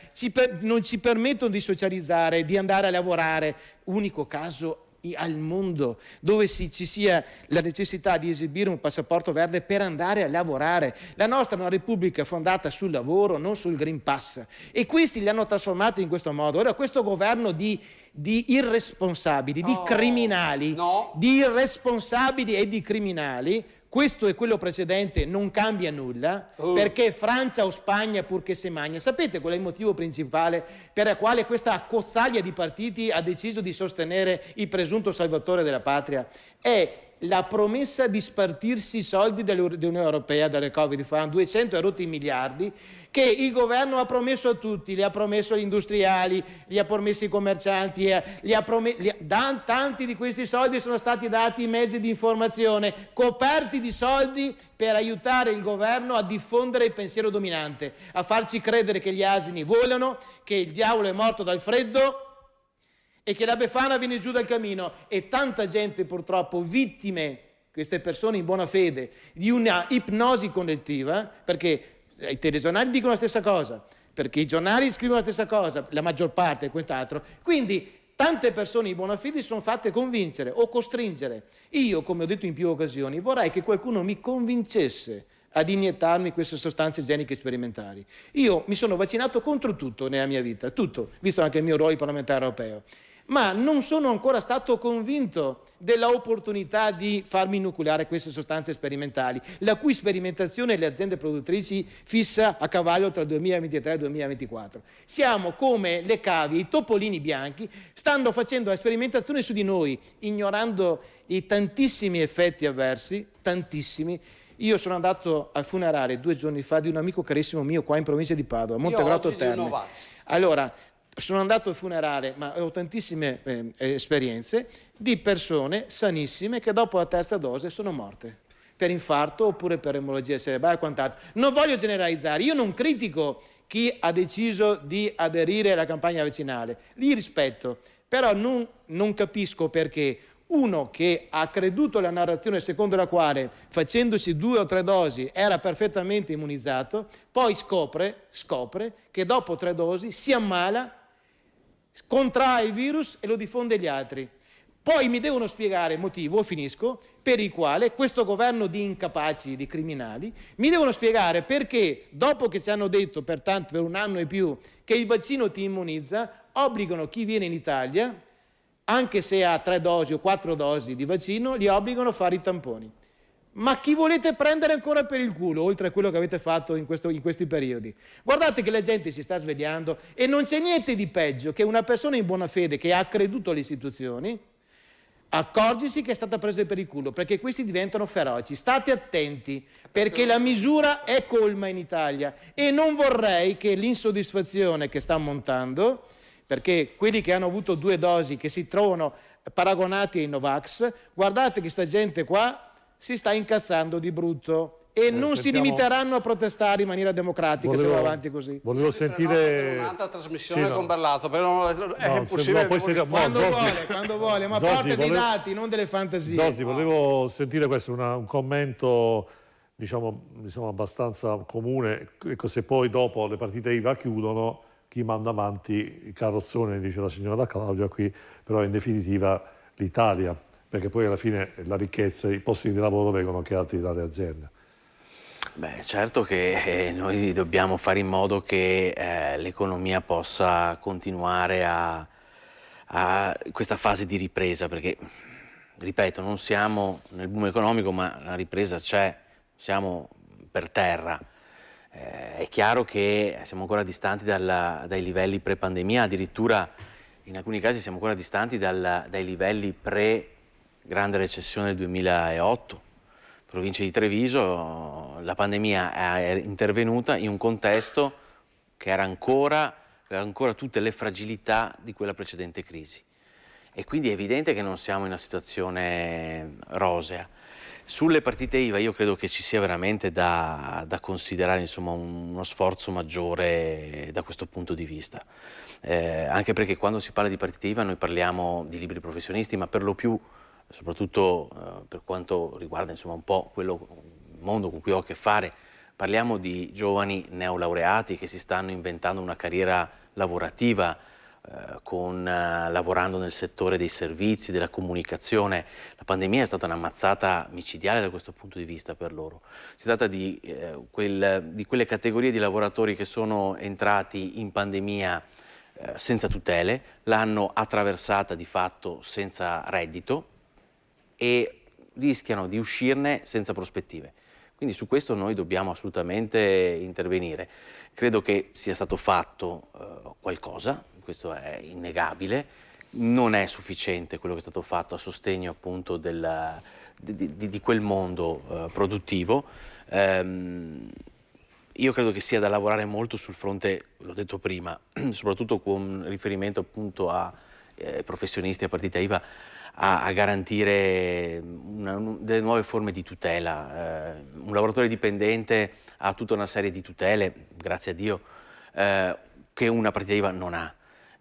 non ci permettono di socializzare, di andare a lavorare. Unico caso al mondo dove ci sia la necessità di esibire un passaporto verde per andare a lavorare. La nostra è una repubblica fondata sul lavoro, non sul Green Pass, e questi li hanno trasformati in questo modo. Ora questo governo di irresponsabili, di criminali, di irresponsabili e di criminali, questo e quello precedente non cambia nulla, perché Francia o Spagna purché se magna. Sapete qual è il motivo principale per il quale questa accozzaglia di partiti ha deciso di sostenere il presunto salvatore della patria? È la promessa di spartirsi i soldi dell'Unione Europea, dalle Covid Fund, 200 e rotti miliardi, che il governo ha promesso a tutti, li ha promesso agli industriali, li ha promesso ai commercianti, tanti di questi soldi sono stati dati ai mezzi di informazione, coperti di soldi per aiutare il governo a diffondere il pensiero dominante, a farci credere che gli asini volano, che il diavolo è morto dal freddo e che la Befana viene giù dal camino. E tanta gente purtroppo vittime, queste persone in buona fede, di una ipnosi collettiva, perché i telegiornali dicono la stessa cosa, perché i giornali scrivono la stessa cosa, la maggior parte e quest'altro. Quindi tante persone in buona fede si sono fatte convincere o costringere. Io, come ho detto in più occasioni, vorrei che qualcuno mi convincesse ad iniettarmi queste sostanze igieniche sperimentali. Io mi sono vaccinato contro tutto nella mia vita, tutto, visto anche il mio ruolo di parlamentare europeo, ma non sono ancora stato convinto dell'opportunità di farmi inoculare queste sostanze sperimentali, la cui sperimentazione le aziende produttrici fissa a cavallo tra il 2023 e il 2024. Siamo come le cavie, i topolini bianchi, stanno facendo la sperimentazione su di noi, ignorando i tantissimi effetti avversi, tantissimi. Io sono andato al funerale 2 giorni fa di un amico carissimo mio qua in provincia di Padova, Montegrotto Terme. Allora, sono andato al funerale, ma ho tantissime esperienze di persone sanissime che dopo la terza dose sono morte per infarto oppure per emologia cerebrale e quant'altro. Non voglio generalizzare, io non critico chi ha deciso di aderire alla campagna vaccinale, li rispetto, però non capisco perché uno che ha creduto alla narrazione secondo la quale facendosi 2 o 3 dosi era perfettamente immunizzato, poi scopre che dopo 3 dosi si ammala, contrae il virus e lo diffonde agli altri. Poi mi devono spiegare il motivo, finisco, per il quale questo governo di incapaci, di criminali, mi devono spiegare perché, dopo che ci hanno detto per 1 anno e più che il vaccino ti immunizza, obbligano chi viene in Italia anche se ha 3 dosi o 4 dosi di vaccino, li obbligano a fare i tamponi. Ma chi volete prendere ancora per il culo, oltre a quello che avete fatto in questi periodi? Guardate che la gente si sta svegliando e non c'è niente di peggio che una persona in buona fede che ha creduto alle istituzioni accorgisi che è stata presa per il culo, perché questi diventano feroci. State attenti, perché la misura è colma in Italia e non vorrei che l'insoddisfazione che sta montando, perché quelli che hanno avuto 2 dosi che si trovano paragonati ai Novax, guardate che sta gente qua si sta incazzando di brutto e non si limiteranno a protestare in maniera democratica se va avanti così. Volevo sentire un'altra trasmissione con Berlato, però è impossibile. Quando vuole, ma porta dei dati, non delle fantasie. Zorzi, volevo sentire questo, un commento diciamo abbastanza comune. Ecco, se poi dopo le partite IVA chiudono, chi manda avanti il carrozzone, dice la signora Claudia qui, però in definitiva l'Italia, perché poi alla fine la ricchezza, i posti di lavoro vengono creati dalle aziende. Beh, certo che noi dobbiamo fare in modo che l'economia possa continuare a questa fase di ripresa, perché, ripeto, non siamo nel boom economico, ma la ripresa c'è, siamo per terra. È chiaro che siamo ancora distanti dai livelli pre-pandemia, addirittura in alcuni casi siamo ancora distanti dai livelli pre-grande recessione del 2008. Provincia di Treviso, la pandemia è intervenuta in un contesto che aveva ancora tutte le fragilità di quella precedente crisi. E quindi è evidente che non siamo in una situazione rosea. Sulle partite IVA io credo che ci sia veramente da considerare, insomma, uno sforzo maggiore da questo punto di vista. Anche perché quando si parla di partite IVA noi parliamo di liberi professionisti, ma per lo più, soprattutto per quanto riguarda, insomma, un po' il mondo con cui ho a che fare, parliamo di giovani neolaureati che si stanno inventando una carriera lavorativa, lavorando nel settore dei servizi, della comunicazione. La pandemia è stata un'ammazzata micidiale da questo punto di vista per loro. Si tratta di quelle categorie di lavoratori che sono entrati in pandemia senza tutele, l'hanno attraversata di fatto senza reddito e rischiano di uscirne senza prospettive. Quindi su questo noi dobbiamo assolutamente intervenire. Credo che sia stato fatto qualcosa, questo è innegabile, non è sufficiente quello che è stato fatto a sostegno appunto di quel mondo produttivo. Io credo che sia da lavorare molto sul fronte, l'ho detto prima, soprattutto con riferimento appunto a professionisti a partita IVA, a garantire delle nuove forme di tutela. Un lavoratore dipendente ha tutta una serie di tutele, grazie a Dio, che una partita IVA non ha.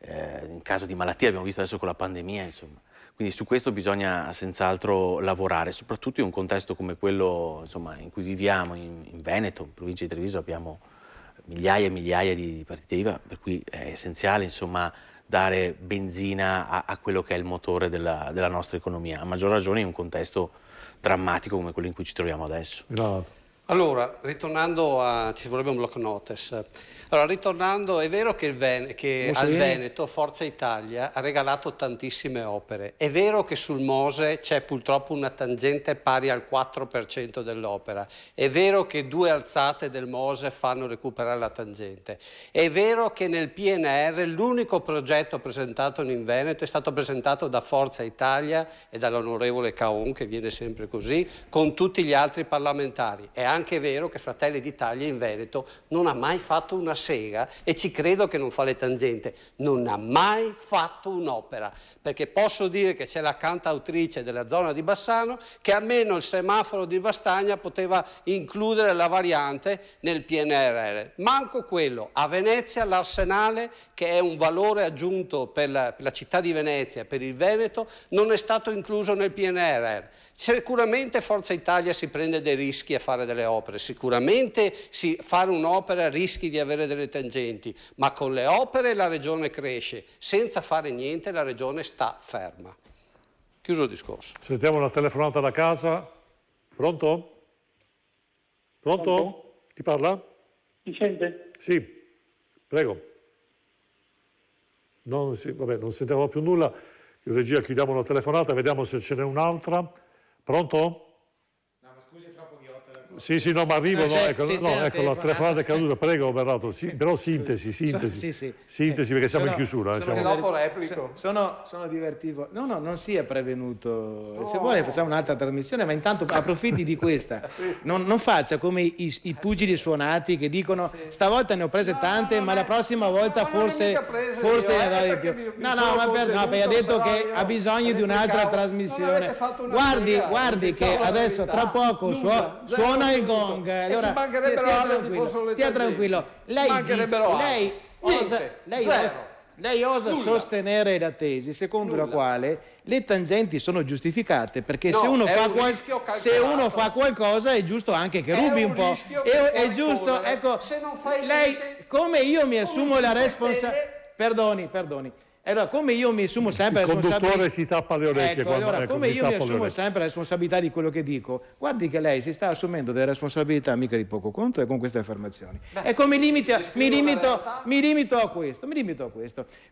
In caso di malattia, abbiamo visto adesso con la pandemia, insomma. Quindi su questo bisogna senz'altro lavorare, soprattutto in un contesto come quello, insomma, in cui viviamo, in Veneto, in provincia di Treviso, abbiamo migliaia e migliaia di partite IVA, per cui è essenziale, insomma, dare benzina a quello che è il motore della nostra economia, a maggior ragione in un contesto drammatico come quello in cui ci troviamo adesso. No. Allora, ritornando ci vorrebbe un block notice. Allora, ritornando, è vero che al Veneto Forza Italia ha regalato tantissime opere. È vero che sul Mose c'è purtroppo una tangente pari al 4% dell'opera. È vero che 2 alzate del Mose fanno recuperare la tangente. È vero che nel PNR l'unico progetto presentato in Veneto è stato presentato da Forza Italia e dall'onorevole Caon, che viene sempre così, con tutti gli altri parlamentari. È anche vero che Fratelli d'Italia in Veneto non ha mai fatto una sega, e ci credo che non fa le tangente, non ha mai fatto un'opera, perché posso dire che c'è la cantautrice della zona di Bassano che almeno il semaforo di Vastagna poteva includere la variante nel PNRR. Manco quello. A Venezia l'Arsenale, che è un valore aggiunto per la città di Venezia, per il Veneto, non è stato incluso nel PNRR. Sicuramente Forza Italia si prende dei rischi a fare delle opere, sicuramente fare un'opera rischi di avere delle tangenti, ma con le opere la Regione cresce, senza fare niente la Regione sta ferma. Chiuso il discorso. Sentiamo una telefonata da casa. Pronto? Pronto? Chi parla? Mi sente? Sì, prego. Non sentiamo più nulla. regia, chiudiamo una telefonata, vediamo se ce n'è un'altra. Pronto? Sì, no, ma arrivo, ecco, la telefonata è caduta, prego Berrato, però sintesi, perché siamo in chiusura. Dopo replico. Sono divertivo. No, non sia prevenuto. Se vuole facciamo un'altra trasmissione, ma intanto approfitti di questa. Non faccia come i pugili suonati che dicono stavolta ne ho prese tante, ma la prossima volta forse ne dai di più. Perché ha detto che ha bisogno di un'altra trasmissione. Guardi che adesso tra poco suona il gong, allora stia tranquillo. Lei osa sostenere la tesi secondo la quale le tangenti sono giustificate, perché se uno fa qualcosa è giusto anche che rubi un po'. È giusto, ecco, lei, come io mi assumo la responsabilità. Perdoni. Allora, come io mi assumo sempre la responsabilità... Il conduttore si tappa le orecchie. Come io mi assumo sempre la responsabilità di quello che dico, guardi che lei si sta assumendo delle responsabilità mica di poco conto e con queste affermazioni. Ecco, mi limito a questo.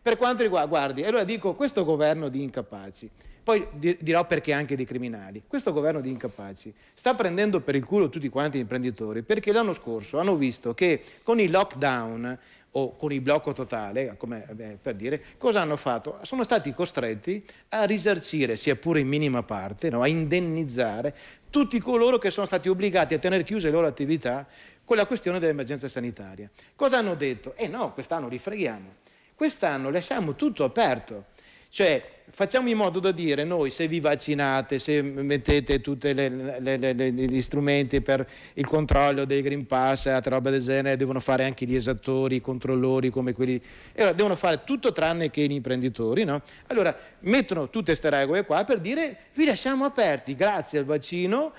Per quanto riguarda, guardi, allora dico, questo governo di incapaci, poi dirò perché anche di criminali, questo governo di incapaci sta prendendo per il culo tutti quanti gli imprenditori, perché l'anno scorso hanno visto che con il lockdown o con il blocco totale, come per dire, cosa hanno fatto? Sono stati costretti a risarcire, sia pure in minima parte, a indennizzare tutti coloro che sono stati obbligati a tenere chiuse le loro attività con la questione dell'emergenza sanitaria. Cosa hanno detto? No, quest'anno li freghiamo, quest'anno lasciamo tutto aperto. Cioè, facciamo in modo da dire noi, se vi vaccinate, se mettete tutti gli strumenti per il controllo dei Green Pass, altre robe del genere, devono fare anche gli esattori, i controllori come quelli. E allora devono fare tutto tranne che gli imprenditori, no? Allora mettono tutte queste regole qua per dire vi lasciamo aperti, grazie al vaccino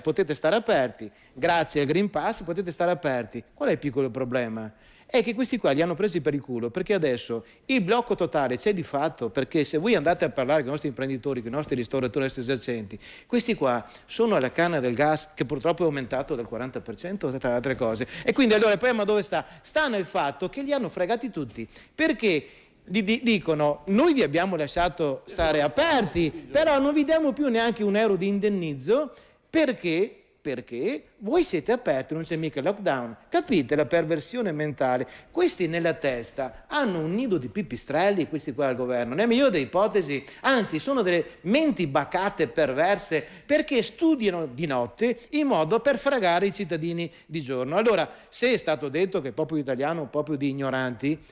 potete stare aperti, grazie al Green Pass potete stare aperti. Qual è il piccolo problema? È che questi qua li hanno presi per il culo, perché adesso il blocco totale c'è di fatto, perché se voi andate a parlare con i nostri imprenditori, con i nostri ristoratori, i nostri esercenti, questi qua sono alla canna del gas che purtroppo è aumentato del 40% tra le altre cose. E quindi allora il problema dove sta? Sta nel fatto che li hanno fregati tutti, perché dicono noi vi abbiamo lasciato stare aperti, però non vi diamo più neanche €1 di indennizzo perché voi siete aperti, non c'è mica il lockdown. Capite la perversione mentale? Questi nella testa hanno un nido di pipistrelli, questi qua al governo. Nella migliore delle ipotesi, anzi, sono delle menti bacate perverse perché studiano di notte in modo per fregare i cittadini di giorno. Allora, se è stato detto che il popolo italiano è un popolo di ignoranti,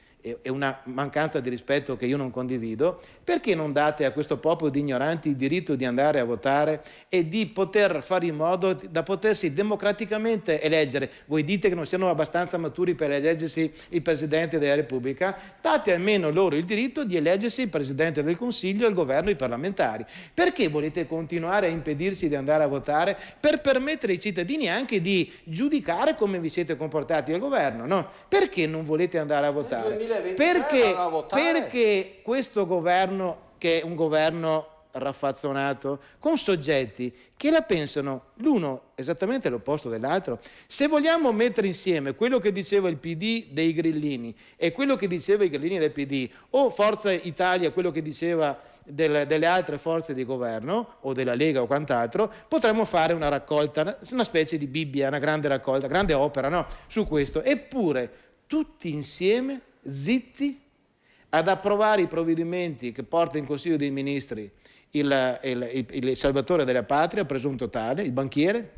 è una mancanza di rispetto che io non condivido, perché non date a questo popolo di ignoranti il diritto di andare a votare e di poter fare in modo da potersi democraticamente eleggere? Voi dite che non siano abbastanza maturi per eleggersi il Presidente della Repubblica, date almeno loro il diritto di eleggersi il Presidente del Consiglio, il governo e i parlamentari. Perché volete continuare a impedirsi di andare a votare per permettere ai cittadini anche di giudicare come vi siete comportati al governo? No? Perché non volete andare a votare? Perché questo governo, che è un governo raffazzonato, con soggetti che la pensano l'uno esattamente l'opposto dell'altro. Se vogliamo mettere insieme quello che diceva il PD dei grillini e quello che diceva i grillini del PD, o Forza Italia quello che diceva delle altre forze di governo o della Lega o quant'altro, potremmo fare una raccolta, una specie di Bibbia, una grande raccolta, grande opera, no? Su questo. Eppure tutti insieme zitti ad approvare i provvedimenti che porta in Consiglio dei Ministri il salvatore della patria, presunto tale, il banchiere,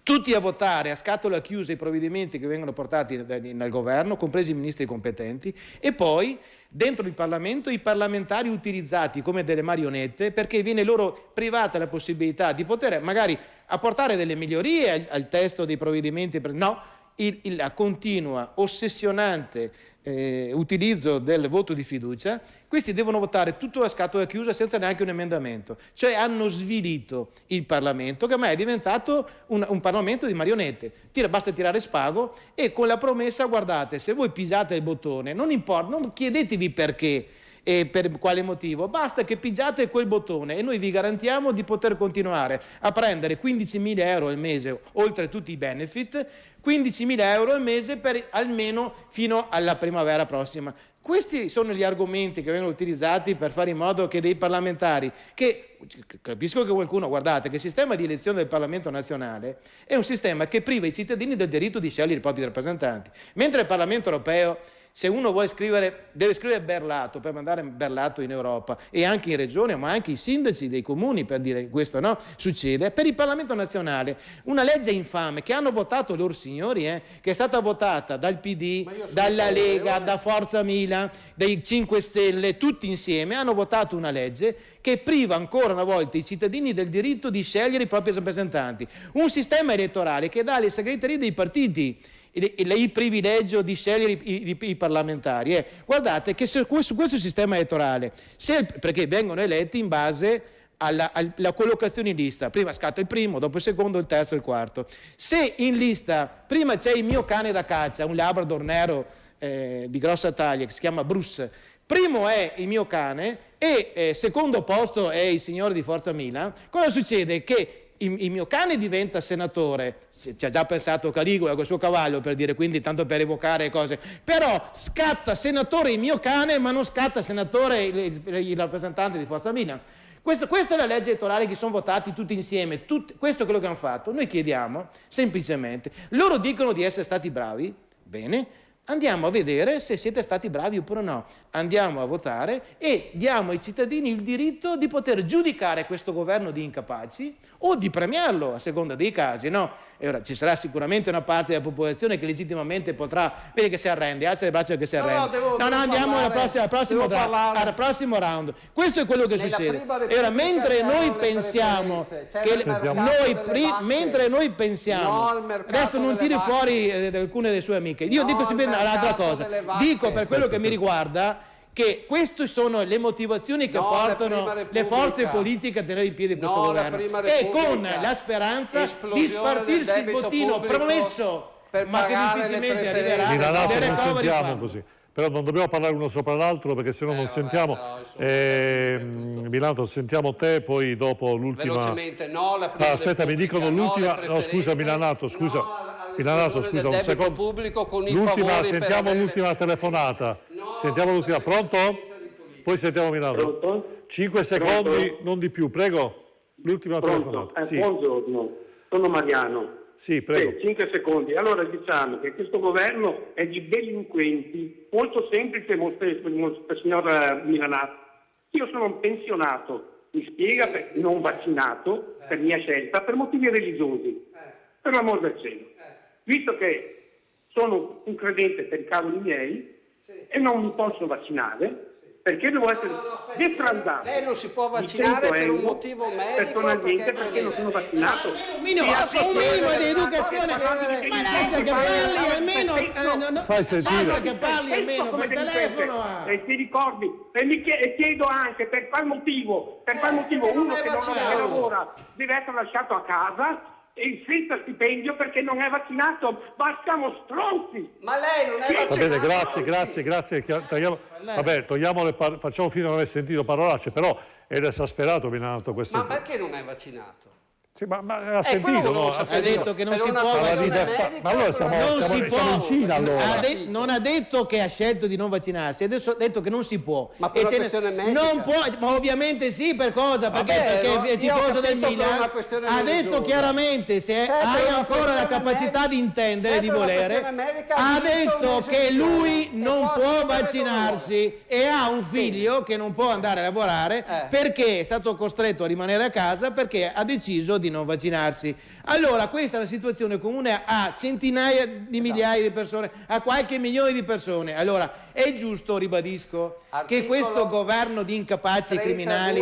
tutti a votare a scatola chiusa i provvedimenti che vengono portati nel governo, compresi i ministri competenti, e poi dentro il Parlamento i parlamentari utilizzati come delle marionette, perché viene loro privata la possibilità di poter magari apportare delle migliorie al testo dei provvedimenti, no, la continua, ossessionante utilizzo del voto di fiducia. Questi devono votare tutto a scatola chiusa senza neanche un emendamento, cioè hanno svilito il Parlamento, che ormai è diventato un Parlamento di marionette. Basta tirare spago e con la promessa, guardate, se voi pisate il bottone, non importa, non chiedetevi perché e per quale motivo, basta che pigiate quel bottone e noi vi garantiamo di poter continuare a prendere 15.000 euro al mese, oltre tutti i benefit, 15.000 euro al mese per almeno fino alla primavera prossima. Questi sono gli argomenti che vengono utilizzati per fare in modo che dei parlamentari, che capisco che qualcuno, guardate, che il sistema di elezione del Parlamento nazionale è un sistema che priva i cittadini del diritto di scegliere i propri rappresentanti, mentre il Parlamento europeo, se uno vuole scrivere, deve scrivere Berlato per mandare Berlato in Europa e anche in regione, ma anche i sindaci dei comuni, per dire questo, no? Succede. Per il Parlamento nazionale una legge infame che hanno votato loro signori, che è stata votata dal PD, dalla Lega, da Forza Milan, dai 5 Stelle, tutti insieme hanno votato una legge che priva ancora una volta i cittadini del diritto di scegliere i propri rappresentanti. Un sistema elettorale che dà alle segreterie dei partiti il privilegio di scegliere i parlamentari. Guardate che su questo sistema elettorale, perché vengono eletti in base alla collocazione in lista, prima scatta il primo, dopo il secondo, il terzo e il quarto. Se in lista prima c'è il mio cane da caccia, un Labrador nero di grossa taglia che si chiama Bruce, primo è il mio cane e secondo posto è il signore di Forza Milan, cosa succede? Che il mio cane diventa senatore, ci ha già pensato Caligola con il suo cavallo, per dire, quindi tanto per evocare cose, però scatta senatore il mio cane ma non scatta senatore il rappresentante di Forza Milan. Questa è la legge elettorale che sono votati tutti insieme, questo è quello che hanno fatto. Noi chiediamo semplicemente, loro dicono di essere stati bravi, bene, andiamo a vedere se siete stati bravi oppure no, andiamo a votare e diamo ai cittadini il diritto di poter giudicare questo governo di incapaci o di premiarlo a seconda dei casi, no? E ora ci sarà sicuramente una parte della popolazione che legittimamente potrà, vedi che si arrende, alza le braccia che si arrende. No, andiamo al prossimo round. Questo è quello che succede. E ora, mentre noi pensiamo adesso non tiri fuori alcune delle sue amiche, io dico sempre un'altra cosa, dico per quello che mi riguarda che queste sono le motivazioni che portano le forze politiche a tenere in piedi questo governo e con la speranza di spartirsi il bottino promesso ma che difficilmente arriverà dei recovery fund. Così. Però non dobbiamo parlare uno sopra l'altro perché se no non sentiamo. Milano, sentiamo te, poi dopo l'ultima. Velocemente, aspetta, mi dicono l'ultima. No, scusa, Milanato, scusa. Milanato, scusa, un secondo. L'ultima, sentiamo l'ultima telefonata. Sentiamo l'ultima. Pronto? Poi sentiamo Milano. 5 secondi, non di più. Prego, l'ultima telefonata. Sì. Buongiorno, sono Mariano. Sì, prego. 5 secondi. Allora diciamo che questo governo è di delinquenti, molto semplice, signor Milanato. Io sono un pensionato, mi spiega, non vaccinato, per mia scelta, per motivi religiosi, per l'amor del cielo. Visto che sono un credente per i cavoli miei e non mi posso vaccinare, perché devo essere defraudato. Lei non si può vaccinare per un motivo medico? Personalmente perché non sono vaccinato. Un minimo di educazione, ma lascia che parli almeno, lascia che parli almeno per telefono. E ti ricordi, e chiedo anche per qual motivo uno che non lavora deve essere lasciato a casa e senza stipendio perché non è vaccinato, ma siamo stronzi. Ma lei non è vaccinato. Va bene, togliamo facciamo finta di non aver sentito parolacce, però era esasperato Milanato questo. Ma perché non è vaccinato? Sì, ma ha sentito, no? Ha detto che non si può vaccinare. Ma allora siamo in Cina, allora. Non ha detto che ha scelto di non vaccinarsi, adesso ha detto che non si può. Ma per una questione medica? Non può, ma ovviamente sì, per cosa? Perché il tifoso del Milan ha detto chiaramente, se hai ancora la capacità di intendere, di volere, ha detto che lui non può vaccinarsi e ha un figlio che non può andare a lavorare perché è stato costretto a rimanere a casa perché ha deciso di non vaccinarsi. Allora questa è una situazione comune a centinaia di migliaia di persone, a qualche milione di persone. Allora è giusto, ribadisco, che questo governo di incapaci criminali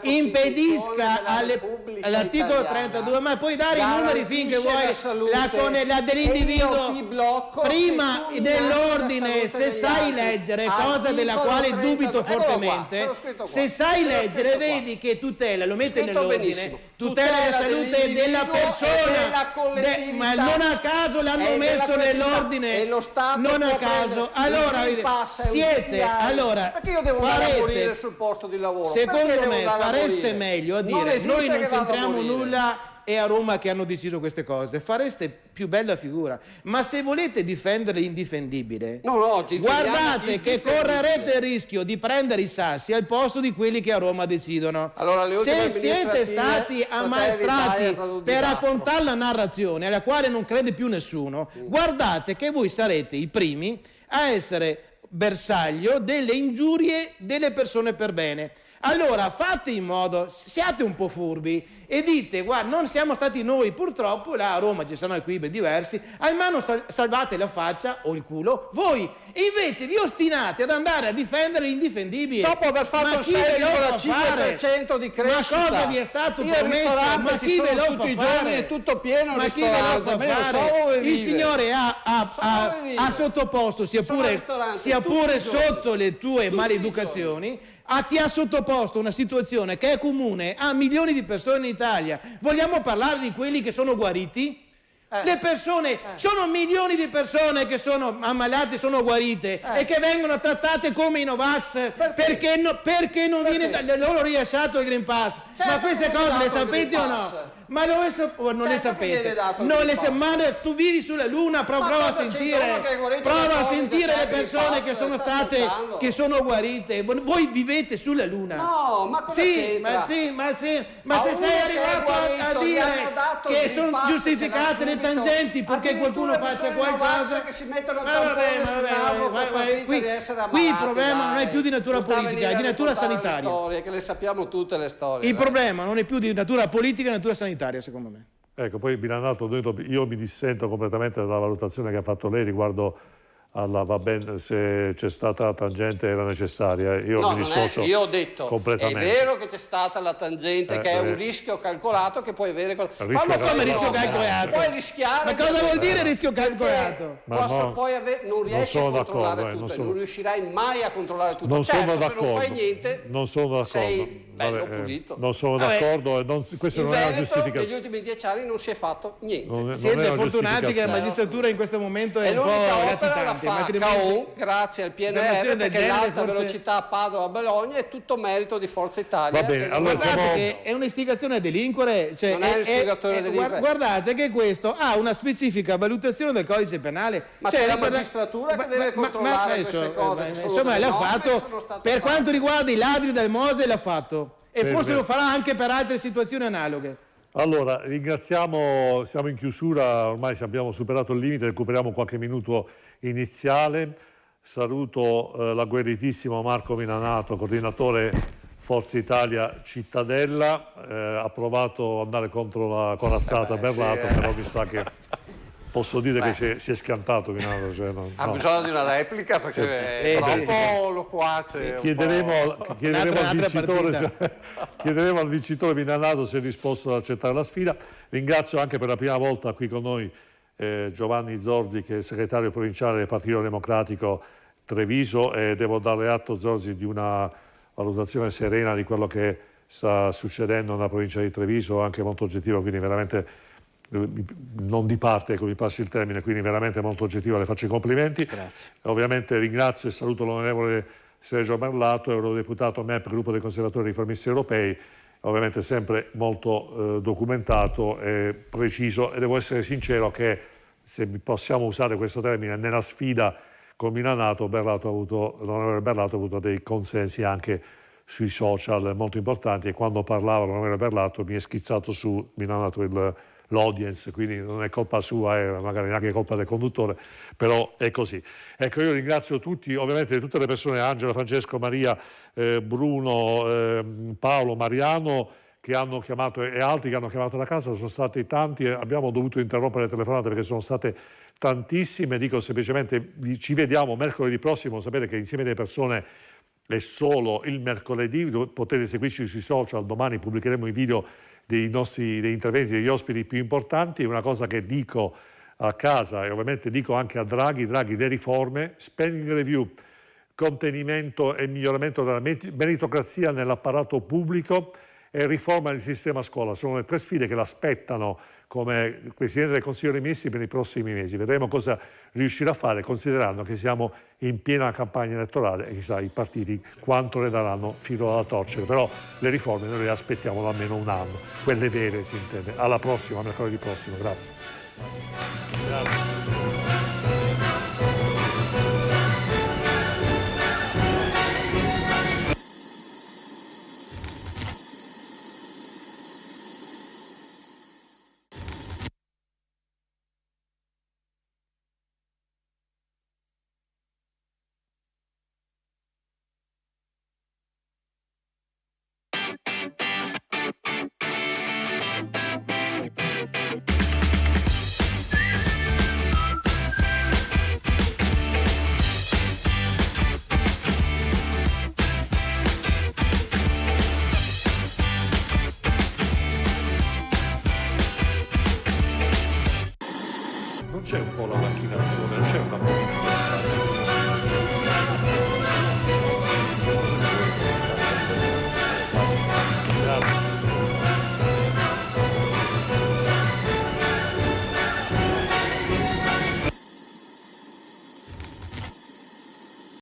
impedisca all'articolo 32, ma puoi dare i numeri finché vuoi, la dell'individuo prima dell'ordine, se sai leggere, cosa della quale dubito fortemente, se sai leggere vedi che tutela, lo mette nell'ordine, tutela la salute della persona, ma non a caso l'hanno messo nell'ordine, non a caso. Allora siete, allora perché io devo andare a morire sul posto di lavoro? Secondo me fareste meglio a dire noi non c'entriamo nulla è a Roma che hanno deciso queste cose, fareste più bella figura. Ma se volete difendere l'indifendibile, guardate che correrete il rischio di prendere i sassi al posto di quelli che a Roma decidono. Allora, se siete stati ammaestrati per raccontare la narrazione alla quale non crede più nessuno, guardate che voi sarete i primi a essere bersaglio delle ingiurie delle persone per bene. Allora fate in modo, siate un po' furbi e dite: guarda, non siamo stati noi, purtroppo là a Roma ci sono equilibri diversi, almeno salvate la faccia o il culo voi. E invece vi ostinate ad andare a difendere l'indifendibile. Dopo aver fatto il 6,5% di crescita. Ma cosa vi è stato promesso? Ma chi ve lo fa fare? È tutto pieno. Ma chi ve lo fa fare? Il signore ha sottoposto, sia pure sotto le tue maleducazioni, ti ha sottoposto una situazione che è comune a milioni di persone in Italia. Vogliamo parlare di quelli che sono guariti? Le persone, sono milioni di persone che sono ammalate, sono guarite e che vengono trattate come i Novax perché non viene da loro rilasciato il Green Pass. Ma queste cose le sapete o no? Ma non le sapete. Ma tu vivi sulla Luna, prova a sentire le persone che sono state, che sono guarite. Voi vivete sulla Luna. No, ma cosa c'entra? Ma se sei arrivato a dire che sono giustificate le tangenti perché qualcuno faccia qualcosa, che si mettono il tampone sul naso per far finta di essere ammalati. Qui il problema non è più di natura politica, è di natura sanitaria. Che le sappiamo tutte le storie. Il problema non è più di natura politica, è natura sanitaria, secondo me. Ecco, poi Milanato, io mi dissento completamente dalla valutazione che ha fatto lei riguardo alla va bene, se c'è stata la tangente era necessaria. Io mi dissocio io ho detto completamente. È vero che c'è stata la tangente, che è un rischio calcolato che puoi avere. Ma come rischio calcolato? Puoi rischiare. Ma cosa vuol dire rischio calcolato? Non riesci a controllare tutto, non riuscirai mai a controllare tutto. Non sono d'accordo. Se non fai niente, non sono d'accordo. Sei bello pulito. Non sono d'accordo. Questo non è una giustificazione. Negli ultimi 10 anni non si è fatto niente. Siete fortunati che la magistratura in questo momento è un po' latitante. Grazie al PNR, perché l'alta velocità a Padova a Bologna è tutto merito di Forza Italia. Va bene, allora guardate che è un'istigazione a delinquere, cioè non è un'istigatore a delinquere. Guardate che questo ha una specifica valutazione del codice penale. Ma c'è la magistratura che deve controllare queste cose. Insomma, l'ha fatto per quanto riguarda i ladri del Mose, l'ha fatto e forse lo farà anche per altre situazioni analoghe. Allora, ringraziamo, siamo in chiusura, ormai abbiamo superato il limite, recuperiamo qualche minuto iniziale. Saluto l'agguerritissimo Marco Milanato, coordinatore Forza Italia Cittadella. Ha provato ad andare contro la corazzata Berlato, però mi sa che posso dire che si è scantato Milanato. Cioè ha bisogno di una replica perché è troppo loquace. Chiederemo al vincitore Milanato se è disposto ad accettare la sfida. Ringrazio anche per la prima volta qui con noi Giovanni Zorzi, che è segretario provinciale del Partito Democratico Treviso, e devo dare atto, Zorzi, di una valutazione serena di quello che sta succedendo nella provincia di Treviso, anche molto oggettivo, quindi veramente non di parte, come mi passi il termine, quindi veramente molto oggettivo, le faccio i complimenti. Grazie. Ovviamente ringrazio e saluto l'onorevole Sergio Berlato, eurodeputato MEP, gruppo dei conservatori riformisti europei, ovviamente sempre molto documentato e preciso, e devo essere sincero che, se possiamo usare questo termine, nella sfida con Milanato, l'onorevole Berlato ha avuto dei consensi anche sui social molto importanti, e quando parlava l'onorevole Berlato mi è schizzato su Milanato l'audience, quindi non è colpa sua, è magari neanche colpa del conduttore, però è così. Ecco, io ringrazio tutti, ovviamente tutte le persone, Angela, Francesco, Maria, Bruno, Paolo, Mariano, che hanno chiamato, e altri che hanno chiamato da casa. Sono stati tanti, abbiamo dovuto interrompere le telefonate perché sono state tantissime. Dico semplicemente, ci vediamo mercoledì prossimo. Sapete che Insieme delle Persone è solo il mercoledì, potete seguirci sui social, domani pubblicheremo i video dei interventi degli ospiti più importanti. Una cosa che dico a casa, e ovviamente dico anche a Draghi, le riforme, spending review, contenimento e miglioramento della meritocrazia nell'apparato pubblico, e riforma del sistema scuola. Sono le 3 sfide che l'aspettano come Presidente del Consiglio dei Ministri per i prossimi mesi. Vedremo cosa riuscirà a fare, considerando che siamo in piena campagna elettorale e chissà i partiti quanto le daranno filo alla torcere. Però le riforme noi le aspettiamo da almeno un anno, quelle vere si intende. Alla prossima, mercoledì prossimo. Grazie. Grazie. Non c'è un po' la macchinazione, non c'è una